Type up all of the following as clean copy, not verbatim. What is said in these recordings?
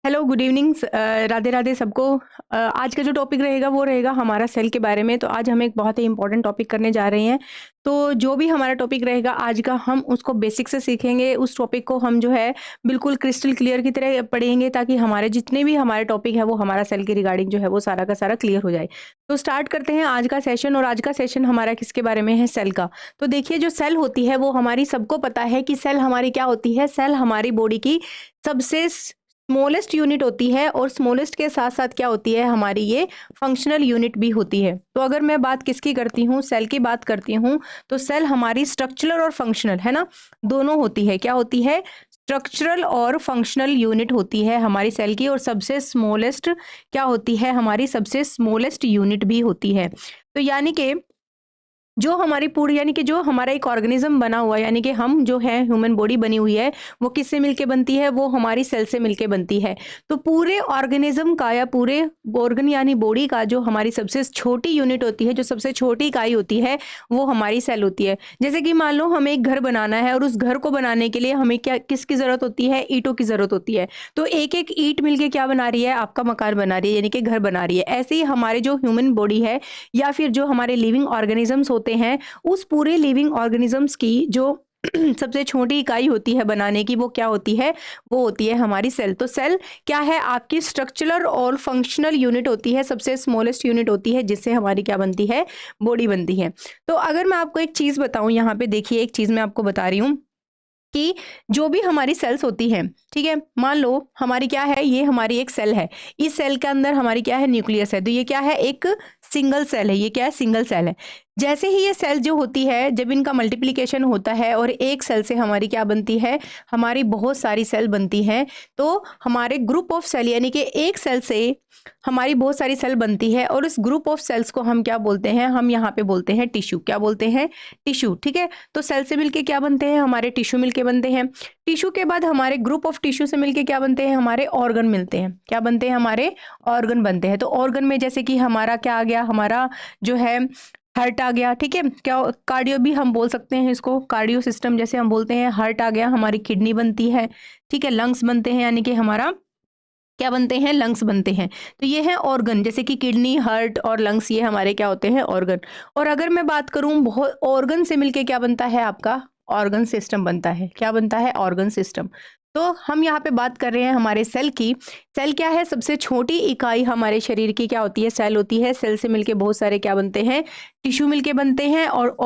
Hello, good evening. Radhe Radhe सबको। आज का जो टॉपिक रहेगा वो रहेगा हमारा सेल के बारे में। तो आज हम एक बहुत ही इंपॉर्टेंट टॉपिक करने जा रहे हैं। तो जो भी हमारा टॉपिक रहेगा आज का, हम उसको बेसिक से सीखेंगे। उस टॉपिक को हम जो है बिल्कुल क्रिस्टल क्लियर की तरह पढ़ेंगे, ताकि हमारे जितने भी हमारे टॉपिक है वो हमारा सेल के रिगार्डिंग जो है वो सारा का सारा क्लियर हो जाए। तो स्टार्ट करते हैं आज का सेशन। और आज का सेशन हमारा किसके बारे में है? सेल का। तो देखिए, जो सेल होती है वो हमारी, सबको पता है कि सेल हमारी क्या होती है। सेल हमारी बॉडी की सबसे स्मॉलेस्ट यूनिट होती है, और स्मॉलेस्ट के साथ साथ क्या होती है, हमारी ये फंक्शनल यूनिट भी होती है। तो अगर मैं बात किसकी करती हूँ, सेल की बात करती हूँ, तो सेल हमारी स्ट्रक्चरल और फंक्शनल है ना, दोनों होती है। क्या होती है? स्ट्रक्चरल और फंक्शनल यूनिट होती है हमारी सेल की। और सबसे स्मॉलेस्ट क्या होती है? हमारी सबसे स्मॉलेस्ट यूनिट भी होती है। तो यानी कि जो हमारी पूरी, यानी कि जो हमारा एक ऑर्गेनिज्म बना हुआ है, यानी कि हम जो है ह्यूमन बॉडी बनी हुई है, वो किससे मिलके बनती है? वो हमारी सेल से मिलके बनती है। तो पूरे ऑर्गेनिज्म का या पूरे ऑर्गन यानी बॉडी का जो हमारी सबसे छोटी यूनिट होती है, जो सबसे छोटी इकाई होती है, वो हमारी सेल होती है। जैसे कि मान लो हमें एक घर बनाना है, और उस घर को बनाने के लिए हमें क्या, किसकी जरूरत होती है? ईंटों की जरूरत होती है। तो एक एक ईंट मिलके क्या बना रही है? आपका मकान बना रही है, यानी कि घर बना रही है। ऐसे ही हमारे जो ह्यूमन बॉडी है, या फिर जो हमारे लिविंग ऑर्गेनिजम्स होते हैं, उस पूरे लिविंग ऑर्गेनिजम्स की जो सबसे छोटी इकाई होती है बनाने की, वो क्या होती है? वो होती है हमारी सेल। तो सेल क्या है? आपकी स्ट्रक्चरल और फंक्शनल यूनिट होती है, सबसे स्मॉलेस्ट यूनिट होती है, जिससे हमारी क्या बनती है? बॉडी बनती है। तो अगर मैं आपको एक चीज बताऊं, यहाँ पे देखिए, एक चीज मैं आपको बता रही हूँ कि जो भी हमारी सेल्स होती हैं, ठीक है, मान लो हमारी क्या है, ये हमारी एक सेल है। इस सेल के अंदर हमारी क्या है? न्यूक्लियस है। तो ये क्या है? एक सिंगल सेल है। ये क्या है? सिंगल सेल है। जैसे ही ये सेल जो होती है, जब इनका मल्टीप्लिकेशन होता है, और एक सेल से हमारी क्या बनती है? हमारी बहुत सारी सेल बनती हैं। तो हमारे ग्रुप ऑफ सेल, यानी कि एक सेल से हमारी बहुत सारी सेल बनती है, और इस ग्रुप ऑफ सेल्स को हम क्या बोलते हैं? हम यहाँ पे बोलते हैं टिश्यू। क्या बोलते हैं? टिश्यू। ठीक है। तो सेल से मिलके क्या बनते हैं? हमारे टिश्यू मिलके बनते हैं। टिश्यू के बाद हमारे ग्रुप ऑफ टिश्यू से मिलके क्या बनते हैं? हमारे ऑर्गन मिलते हैं। क्या बनते हैं? हमारे ऑर्गन बनते हैं। तो ऑर्गन में जैसे कि हमारा क्या आ गया? हमारा जो है हार्ट आ गया। ठीक है। क्या, कार्डियो भी हम बोल सकते हैं इसको, कार्डियो सिस्टम जैसे हम बोलते हैं। हार्ट आ गया, हमारी किडनी बनती है। ठीक है। लंग्स बनते हैं, यानी कि हमारा क्या बनते हैं? लंग्स बनते हैं। तो ये है ऑर्गन, जैसे कि किडनी, हार्ट और लंग्स, ये हमारे क्या होते हैं? ऑर्गन। और अगर मैं बात करूं, बहुत ऑर्गन से मिलके क्या बनता है आपका? ऑर्गन सिस्टम बनता है। क्या बनता है? Organ system. तो हम यहाँ पे बात कर रहे हैं हमारे सेल की। सेल क्या है? सबसे छोटी इकाई हमारे शरीर की क्या होती है? सेल होती है। सेल से मिलके बहुत सारे क्या बनते हैं? टिश्यू मिलके बनते हैं। और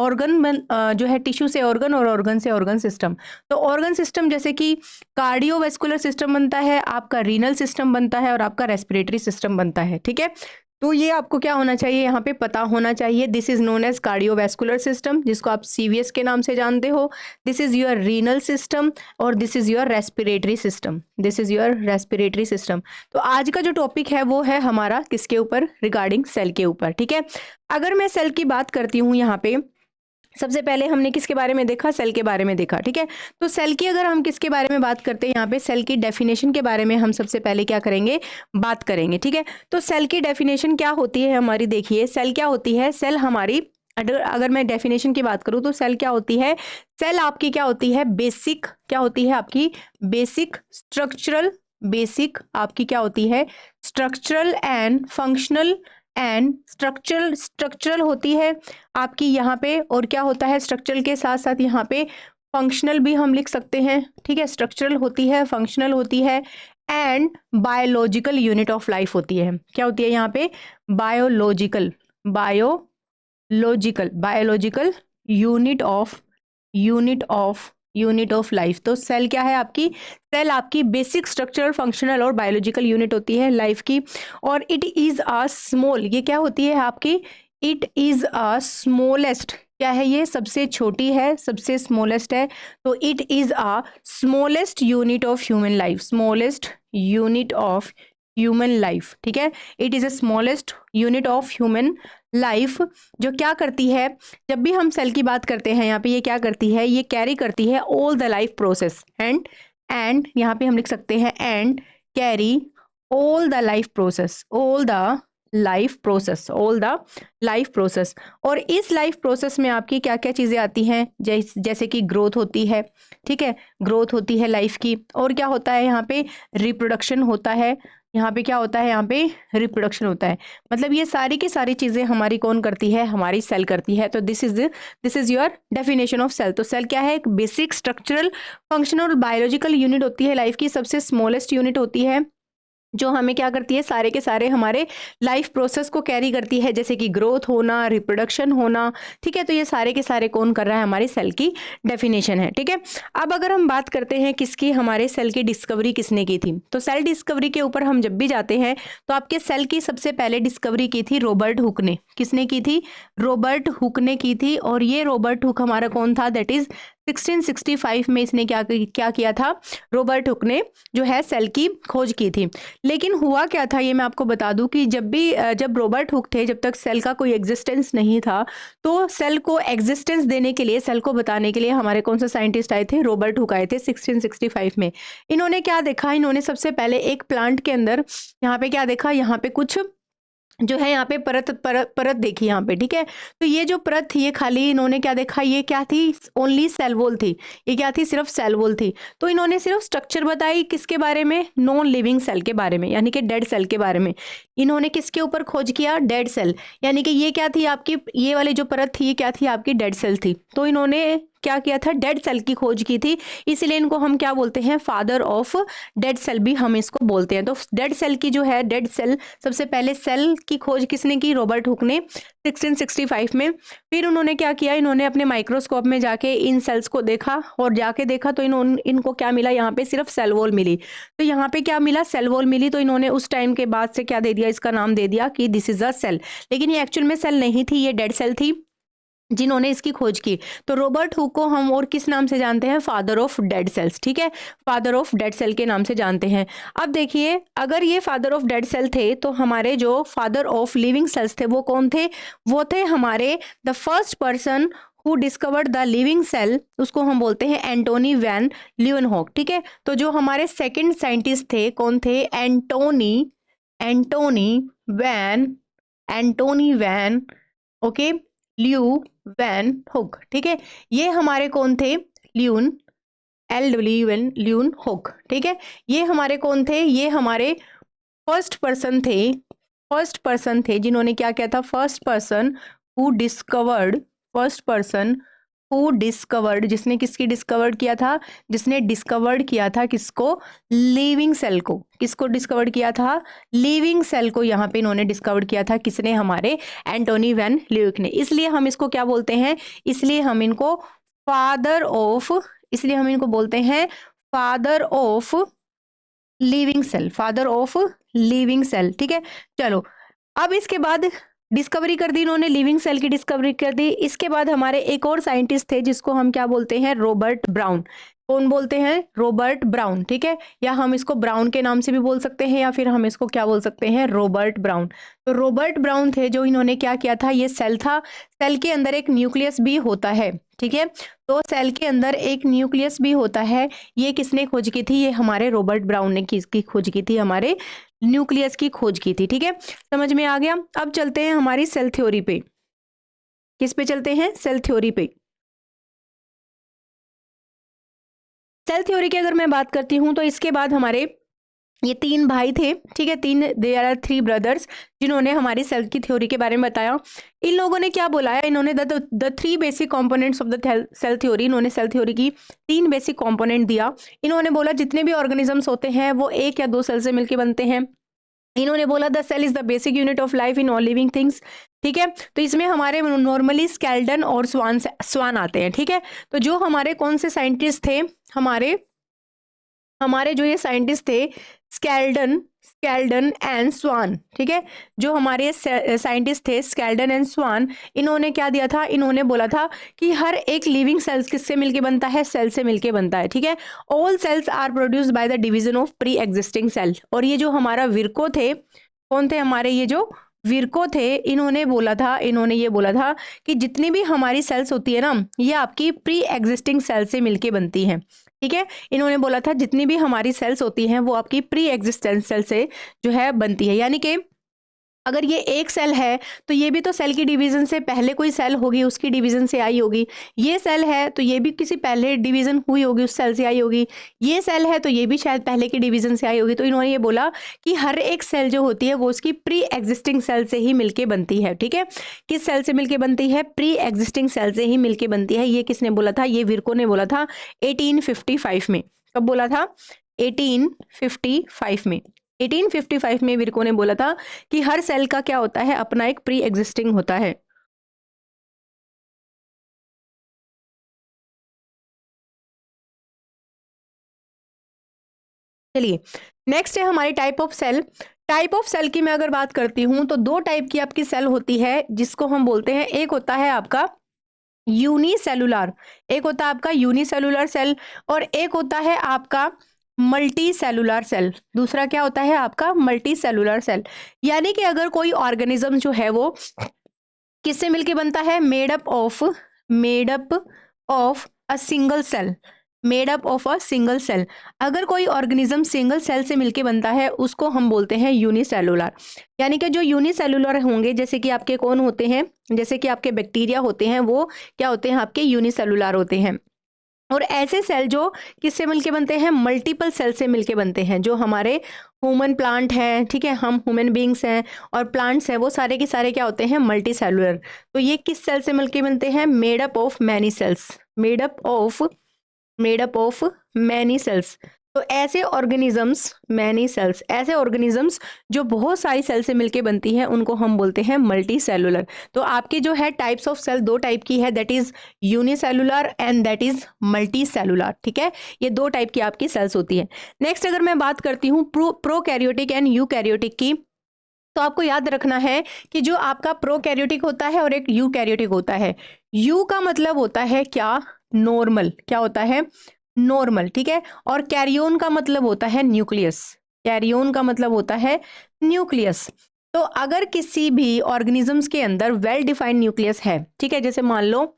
जो है टिश्यू से ऑर्गन, और ऑर्गन से ऑर्गन सिस्टम। तो ऑर्गन सिस्टम जैसे कि कार्डियोवैस्कुलर सिस्टम बनता है, आपका रीनल सिस्टम बनता है, और आपका रेस्पिरेटरी सिस्टम बनता है। ठीक है। तो ये आपको क्या होना चाहिए? यहाँ पे पता होना चाहिए। This is known as cardiovascular system, जिसको आप सीवीएस के नाम से जानते हो। This is your renal system, और this is your respiratory system. This is your respiratory system. तो आज का जो टॉपिक है वो है हमारा किसके ऊपर? रिगार्डिंग सेल के ऊपर। ठीक है। अगर मैं सेल की बात करती हूँ, यहाँ पे सबसे पहले हमने किसके बारे में देखा? सेल के बारे में देखा। ठीक है। तो सेल की अगर हम किसके बारे में बात करते हैं, यहाँ पे सेल की डेफिनेशन के बारे में हम सबसे पहले क्या करेंगे? बात करेंगे। ठीक है। तो सेल की डेफिनेशन क्या होती है हमारी? देखिए, सेल क्या होती है? सेल हमारी, अगर मैं डेफिनेशन की बात करूं, तो सेल क्या होती है? सेल आपकी क्या होती है? बेसिक। क्या होती है आपकी? Basic structural. बेसिक आपकी क्या होती है? Structural and functional and structural होती है आपकी यहाँ पे। और क्या होता है? स्ट्रक्चरल के साथ साथ यहाँ पे फंक्शनल भी हम लिख सकते हैं। ठीक है। स्ट्रक्चरल होती है, फंक्शनल होती है, and biological unit of life होती है। क्या होती है यहाँ पे? Biological. Biological unit of life. तो सेल क्या है आपकी? सेल आपकी बेसिक स्ट्रक्चरल, फंक्शनल और बायोलॉजिकल यूनिट होती है लाइफ की। और इट इज अ स्मॉल, ये क्या होती है आपकी? It is a smallest. क्या है ये? सबसे छोटी है, सबसे स्मॉलेस्ट है। तो it is a smallest unit of human life. Smallest unit of human life. ठीक है। It is a smallest unit of human life. जो क्या करती है, जब भी हम सेल की बात करते हैं, यहाँ पे ये क्या करती है? ये कैरी करती है all the life process. And यहाँ पे हम लिख सकते हैं and carry all the life process. All the life process, all the life process. और इस लाइफ प्रोसेस में आपकी क्या क्या चीज़ें आती हैं, जैसे कि ग्रोथ होती है, ठीक है, ग्रोथ होती है लाइफ की। और क्या होता है यहाँ पे, रिप्रोडक्शन होता है। यहाँ पे क्या होता है, यहाँ पे रिप्रोडक्शन होता है। मतलब ये सारी की सारी चीज़ें हमारी कौन करती है, हमारी सेल करती है। तो this is your definition of cell. तो सेल क्या है, एक basic structural functional biological unit होती है, लाइफ की सबसे स्मॉलेस्ट यूनिट होती है, जो हमें क्या करती है, सारे के सारे हमारे लाइफ प्रोसेस को कैरी करती है, जैसे कि ग्रोथ होना, रिप्रोडक्शन होना, ठीक है। तो ये सारे के सारे कौन कर रहा है, हमारी सेल की डेफिनेशन है, ठीक है। अब अगर हम बात करते हैं किसकी, हमारे सेल की डिस्कवरी किसने की थी, तो सेल डिस्कवरी के ऊपर हम जब भी जाते हैं तो आपके सेल की सबसे पहले डिस्कवरी की थी रॉबर्ट हुक ने। किसने की थी, रॉबर्ट हुक ने की थी। और ये रॉबर्ट हुक हमारा कौन था, दैट इज 1665 में इसने क्या किया था, रॉबर्ट हुक ने जो है सेल की खोज की थी। लेकिन हुआ क्या था, ये मैं आपको बता दूं कि जब रॉबर्ट हुक थे, जब तक सेल का कोई एग्जिस्टेंस नहीं था, तो सेल को एग्जिस्टेंस देने के लिए, सेल को बताने के लिए हमारे कौन से साइंटिस्ट आए थे, रॉबर्ट हुक आए थे 1665 में। इन्होंने क्या देखा, इन्होंने सबसे पहले एक प्लांट के अंदर यहाँ पे क्या देखा, यहाँ पे कुछ जो है यहाँ पे परत देखी यहाँ पे, ठीक है। तो ये जो परत थी, ये खाली इन्होंने क्या देखा, ये क्या थी, ओनली सेल वॉल थी। ये क्या थी, सिर्फ सेल वॉल थी। तो इन्होंने सिर्फ स्ट्रक्चर बताई, किसके बारे में, नॉन लिविंग सेल के बारे में, यानी कि डेड सेल के बारे में। इन्होंने किसके ऊपर खोज किया, डेड सेल, यानी कि ये क्या थी आपकी, ये वाली जो परत थी, ये क्या थी आपकी, डेड सेल थी। तो इन्होंने क्या किया था, डेड सेल की खोज की थी, इसलिए इनको हम क्या बोलते हैं, फादर ऑफ डेड सेल भी हम इसको बोलते हैं। तो डेड सेल की जो है, डेड सेल, सबसे पहले सेल की खोज किसने की, रॉबर्ट हुक ने 1665 में। फिर उन्होंने क्या किया, इन्होंने अपने माइक्रोस्कोप में जाके इन सेल्स को देखा, और जाके देखा तो इनको क्या मिला, यहाँ पे सिर्फ सेल वॉल मिली। तो यहाँ पे क्या मिला, सेल वॉल मिली। तो इन्होंने उस टाइम के बाद से क्या दे दिया, इसका नाम दे दिया कि दिस इज अ सेल। लेकिन ये एक्चुअल में सेल नहीं थी, ये डेड सेल थी जिन्होंने इसकी खोज की। तो रॉबर्ट हुक को हम और किस नाम से जानते हैं, फादर ऑफ डेड सेल्स, ठीक है, फादर ऑफ डेड सेल के नाम से जानते हैं। अब देखिए, अगर ये फादर ऑफ डेड सेल थे, तो हमारे जो फादर ऑफ लिविंग सेल्स थे वो कौन थे, वो थे हमारे the first person who discovered the living cell, उसको हम बोलते हैं एंटोनी वैन ल्यूवेनहॉक, ठीक है। तो जो हमारे सेकंड साइंटिस्ट थे, कौन थे, Antonie van okay, Leeuwenhoek, ठीक है। ये हमारे कौन थे, ल्यून हुक, ठीक है। ये हमारे कौन थे, ये हमारे फर्स्ट पर्सन थे जिन्होंने क्या किया था, फर्स्ट पर्सन हु डिस्कवर्ड, जिसने किसकी डिस्कवर्ड किया था, जिसने डिस्कवर्ड किया था किसको, लिविंग सेल को। किसको डिस्कवर्ड किया था, लिविंग सेल को। यहाँ पे इन्होंने डिस्कवर्ड किया था, किसने, हमारे एंटोनी वैन ल्यूक ने। इसलिए हम इसको क्या बोलते हैं, इसलिए हम इनको फादर ऑफ, इसलिए हम इनको बोलते हैं फादर ऑफ लिविंग सेल, ठीक है। चलो, अब इसके बाद डिस्कवरी कर दी इन्होंने, लिविंग सेल की डिस्कवरी कर दी। इसके बाद हमारे एक और साइंटिस्ट थे जिसको हम क्या बोलते हैं, रॉबर्ट ब्राउन। कौन बोलते हैं, रॉबर्ट ब्राउन, ठीक है। या हम इसको ब्राउन के नाम से भी बोल सकते हैं, या फिर हम इसको क्या बोल सकते हैं, रॉबर्ट ब्राउन। तो रॉबर्ट ब्राउन थे जो इन्होंने क्या किया था, ये सेल था, सेल के अंदर एक न्यूक्लियस भी होता है, ठीक है। तो सेल के अंदर एक न्यूक्लियस भी होता है, ये किसने खोज की थी, ये हमारे रॉबर्ट ब्राउन ने किसकी खोज की थी, हमारे न्यूक्लियस की खोज की थी, ठीक है। समझ में आ गया। अब चलते हैं हमारी सेल थ्योरी पे। किस पे चलते हैं, सेल थ्योरी पे। सेल थ्योरी की अगर मैं बात करती हूं, तो इसके बाद हमारे ये तीन भाई थे, ठीक है, देयर आर 3 ब्रदर्स जिन्होंने हमारी सेल की थ्योरी के बारे में बताया। इन लोगों ने क्या बोला है, इन्होंने the 3 basic components of the cell theory, इन्होंने सेल थ्योरी की 3 बेसिक कंपोनेंट दिया। इन्होंने बोला जितने भी ऑर्गेनिजम्स होते हैं वो 1 या 2 सेल से मिलकर बनते हैं। इन्होंने बोला the cell is the basic unit of life in all living things, ठीक है। तो इसमें हमारे नॉर्मली स्केल्टन और स्वान आते हैं, ठीक है। तो जो हमारे कौन से साइंटिस्ट थे, हमारे जो ये साइंटिस्ट थे, स्केल्डन एंड स्वान, ठीक है। जो हमारे साइंटिस्ट थे स्केल्डन एंड स्वान, इन्होंने क्या दिया था, इन्होंने बोला था कि हर एक लिविंग सेल्स किससे मिलके बनता है, सेल से मिलके बनता है, ठीक है। All cells are produced by the division of pre existing cell. और ये जो हमारा विर्को थे, कौन थे हमारे ये जो विर्को थे, इन्होंने ये बोला था कि जितनी भी हमारी सेल्स होती है ना, ये आपकी प्री एग्जिस्टिंग सेल से मिलके बनती हैं, ठीक है। इन्होंने बोला था जितनी भी हमारी सेल्स होती हैं वो आपकी प्री एग्जिस्टेंस सेल से जो है बनती है, यानी कि अगर ये एक सेल है तो ये भी तो सेल की डिवीजन से पहले कोई सेल होगी, उसकी डिवीजन से आई होगी। ये सेल है तो ये भी किसी पहले डिवीजन हुई होगी, उस सेल से आई होगी। ये सेल है तो ये भी शायद पहले की डिवीजन से आई होगी। तो इन्होंने ये बोला कि हर एक सेल जो होती है वो उसकी प्री एग्जिस्टिंग सेल से ही मिलके बनती है। ठीक है, किस सेल से मिलके बनती है? प्री एग्जिस्टिंग सेल से ही मिलके बनती है। ये किसने बोला था? ये विर्को ने बोला था 1855 में। कब बोला था? 1855 में। 1855 में विर्को ने बोला था कि हर सेल का क्या होता है? अपना एक प्री एग्जिस्टिंग होता है। चलिए, नेक्स्ट है हमारी type of cell. Type of cell की मैं अगर बात करती हूं तो दो टाइप की आपकी सेल होती है, जिसको हम बोलते हैं, एक होता है आपका यूनिसेलुलर, एक होता है आपका यूनिसेलुलर सेल, और एक होता है आपका मल्टी सेलुलर सेल। दूसरा क्या होता है आपका? Multicellular cell. यानी कि अगर कोई ऑर्गेनिज्म जो है वो किससे मिलके बनता है? Made up of a single cell, made up of a single cell. अगर कोई ऑर्गेनिज्म सिंगल सेल से मिलके बनता है उसको हम बोलते हैं यूनिसेलुलर। यानी कि जो यूनिसेलुलर होंगे, जैसे कि आपके कौन होते हैं? जैसे कि आपके बैक्टीरिया होते हैं, वो क्या होते हैं? आपके यूनिसेलुलर होते हैं। और ऐसे सेल जो किससे मिलके बनते हैं? मल्टीपल सेल से मिलके बनते हैं। जो हमारे ह्यूमन प्लांट है, ठीक है, हम ह्यूमन बींग्स हैं और प्लांट्स हैं, वो सारे के सारे क्या होते हैं? Multi cellular. तो ये किस सेल से मिलके बनते हैं? Made up of many cells, made up of many cells. तो ऐसे ऑर्गेनिजम्स, मैनी सेल्स, ऐसे ऑर्गेनिजम्स जो बहुत सारी सेल से मिलके बनती हैं, उनको हम बोलते हैं मल्टी सेलुलर। तो आपकी जो है टाइप्स ऑफ सेल दो टाइप की है, that is unicellular and that is multi cellular. ठीक है, ये दो टाइप की आपकी सेल्स होती है। नेक्स्ट अगर मैं बात करती हूँ प्रोकैरियोटिक एंड यूकैरियोटिक की, तो आपको याद रखना है कि जो आपका प्रोकैरियोटिक होता है और एक यूकैरियोटिक होता है। यू का मतलब होता है क्या? नॉर्मल। क्या होता है? नॉर्मल। ठीक है, और कैरियोन का मतलब होता है न्यूक्लियस। कैरियोन का मतलब होता है न्यूक्लियस। तो अगर किसी भी ऑर्गेनिजम्स के अंदर वेल डिफाइंड न्यूक्लियस है, ठीक है, जैसे मान लो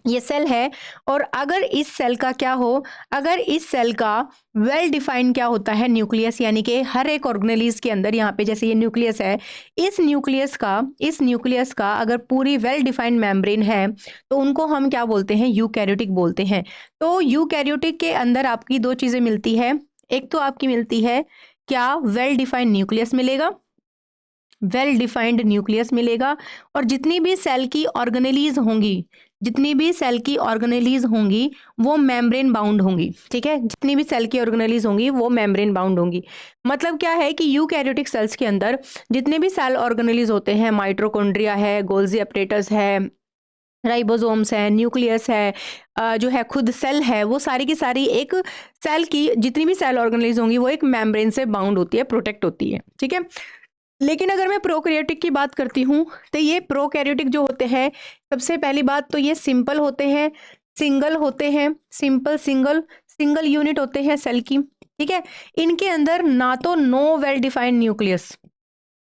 ये सेल है, और अगर इस सेल का क्या हो? अगर इस सेल का वेल डिफाइंड क्या होता है? न्यूक्लियस। यानी कि हर एक ऑर्गेनेलिज के अंदर, यहाँ पे जैसे ये न्यूक्लियस है, इस न्यूक्लियस का अगर पूरी वेल डिफाइंड मेम्ब्रेन है, तो उनको हम क्या बोलते हैं? यूकैरियोटिक बोलते हैं। तो यूकैरियोटिक के अंदर आपकी दो चीजें मिलती है। एक तो आपकी मिलती है क्या? वेल डिफाइंड न्यूक्लियस मिलेगा, वेल डिफाइंड न्यूक्लियस मिलेगा। और जितनी भी सेल की ऑर्गेनेलीज होंगी, जितनी भी सेल की ऑर्गेनेलीज होंगी वो मेम्ब्रेन बाउंड होंगी। ठीक है, जितनी भी सेल की ऑर्गेनेलीज होंगी वो मेम्ब्रेन बाउंड होंगी। मतलब क्या है कि यूकैरियोटिक सेल्स के अंदर जितने भी सेल ऑर्गेनेलीज होते हैं, माइटोकॉन्ड्रिया है, गोल्जी अपरेटस है, राइबोसोम्स है, न्यूक्लियस है, जो है खुद सेल है, वो सारी की सारी एक सेल की जितनी भी सेल ऑर्गेनेलीज होंगी वो एक मेम्ब्रेन से बाउंड होती है, प्रोटेक्ट होती है। ठीक है, लेकिन अगर मैं प्रोकैरियोटिक की बात करती हूँ तो ये प्रोकैरियोटिक जो होते हैं, सबसे पहली बात तो ये सिंपल होते हैं, सिंगल होते हैं, सिंपल सिंगल सिंगल यूनिट होते हैं सेल की। ठीक है, इनके अंदर ना तो no well defined nucleus,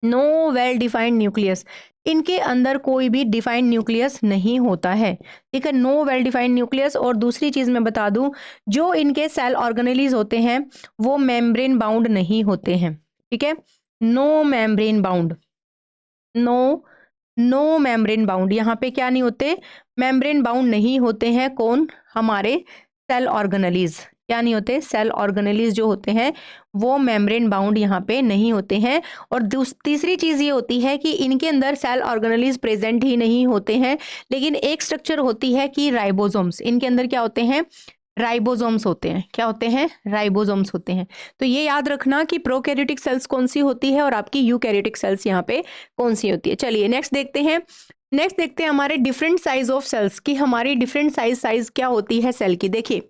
no well defined nucleus, इनके अंदर कोई भी डिफाइंड न्यूक्लियस नहीं होता है। ठीक है, नो वेल डिफाइंड न्यूक्लियस। और दूसरी चीज मैं बता दूं, जो इनके सेल ऑर्गेनेलीज होते हैं वो मेम्ब्रेन बाउंड नहीं होते हैं। ठीक है, no membrane bound, no no membrane bound, यहाँ पे क्या नहीं होते? मेम्ब्रेन बाउंड नहीं होते हैं। कौन? हमारे सेल ऑर्गेनेलीज। क्या नहीं होते? सेल ऑर्गेनेलीज जो होते हैं वो मेम्ब्रेन बाउंड यहाँ पे नहीं होते हैं। और तीसरी चीज ये होती है कि इनके अंदर सेल ऑर्गेनेलीज प्रेजेंट ही नहीं होते हैं, लेकिन एक स्ट्रक्चर होती है कि राइबोसोम्स, इनके अंदर क्या होते हैं? राइबोसोम्स होते हैं। क्या होते हैं? राइबोसोम्स होते हैं। तो ये याद रखना कि प्रोकैरियोटिक सेल्स कौन सी होती है और आपकी यूकैरियोटिक सेल्स यहाँ पे कौन सी होती है। चलिए नेक्स्ट देखते हैं। नेक्स्ट देखते हैं हमारे डिफरेंट साइज ऑफ सेल्स की, हमारी डिफरेंट साइज क्या होती है सेल की। देखिए,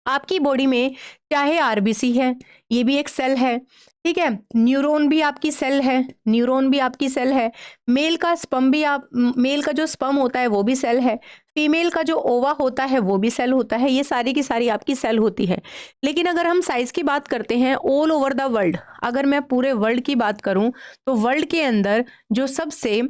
आपकी बॉडी में चाहे आरबीसी है, ये भी एक सेल है। ठीक है, न्यूरॉन भी आपकी सेल है, न्यूरॉन भी आपकी सेल है। मेल का स्पर्म भी मेल का जो स्पर्म होता है वो भी सेल है। फीमेल का जो ओवा होता है वो भी सेल होता है। ये सारी की सारी आपकी सेल होती है। लेकिन अगर हम साइज की बात करते हैं ऑल ओवर द वर्ल्ड, अगर मैं पूरे वर्ल्ड की बात करूं तो वर्ल्ड के अंदर जो सबसे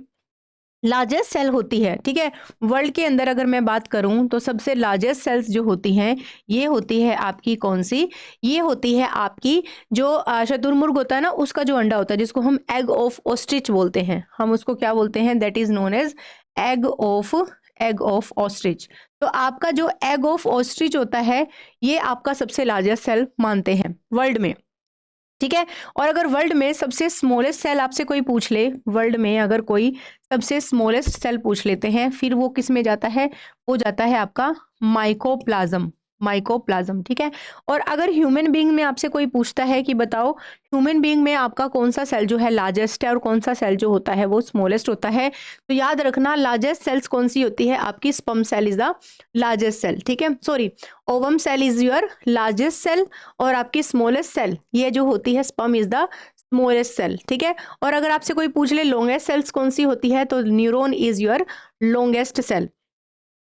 लार्जेस्ट सेल होती है, ठीक है। वर्ल्ड के अंदर अगर मैं बात करूं तो सबसे लार्जेस्ट सेल्स जो होती हैं ये होती है आपकी कौन सी, ये होती है आपकी जो शुतुरमुर्ग होता है ना, उसका जो अंडा होता है जिसको हम एग ऑफ ऑस्ट्रिच बोलते हैं, हम उसको क्या बोलते हैं, that is known as egg of ostrich. तो आपका जो एग ऑफ ऑस्ट्रिच होता है ये आपका सबसे लार्जेस्ट सेल मानते हैं वर्ल्ड में, ठीक है। और अगर वर्ल्ड में सबसे स्मॉलेस्ट सेल आपसे कोई पूछ ले, वर्ल्ड में अगर कोई सबसे स्मॉलेस्ट सेल पूछ लेते हैं, फिर वो किस में जाता है, वो जाता है आपका माइकोप्लाज्म, माइकोप्लाज्म, ठीक है। और अगर ह्यूमन बीइंग में आपसे कोई पूछता है कि बताओ ह्यूमन बीइंग में आपका कौन सा सेल जो है लार्जेस्ट है और कौन सा सेल जो होता है वो स्मॉलेस्ट होता है, तो याद रखना लार्जेस्ट सेल्स कौन सी होती है, आपकी sperm cell is the largest cell, ठीक है। Sorry, ovum cell is your largest cell और आपकी स्मॉलेस्ट सेल ये जो होती है sperm is the smallest cell, ठीक है। और अगर आपसे कोई पूछ ले लॉन्गेस्ट सेल्स कौन सी होती है, तो neuron is your longest cell.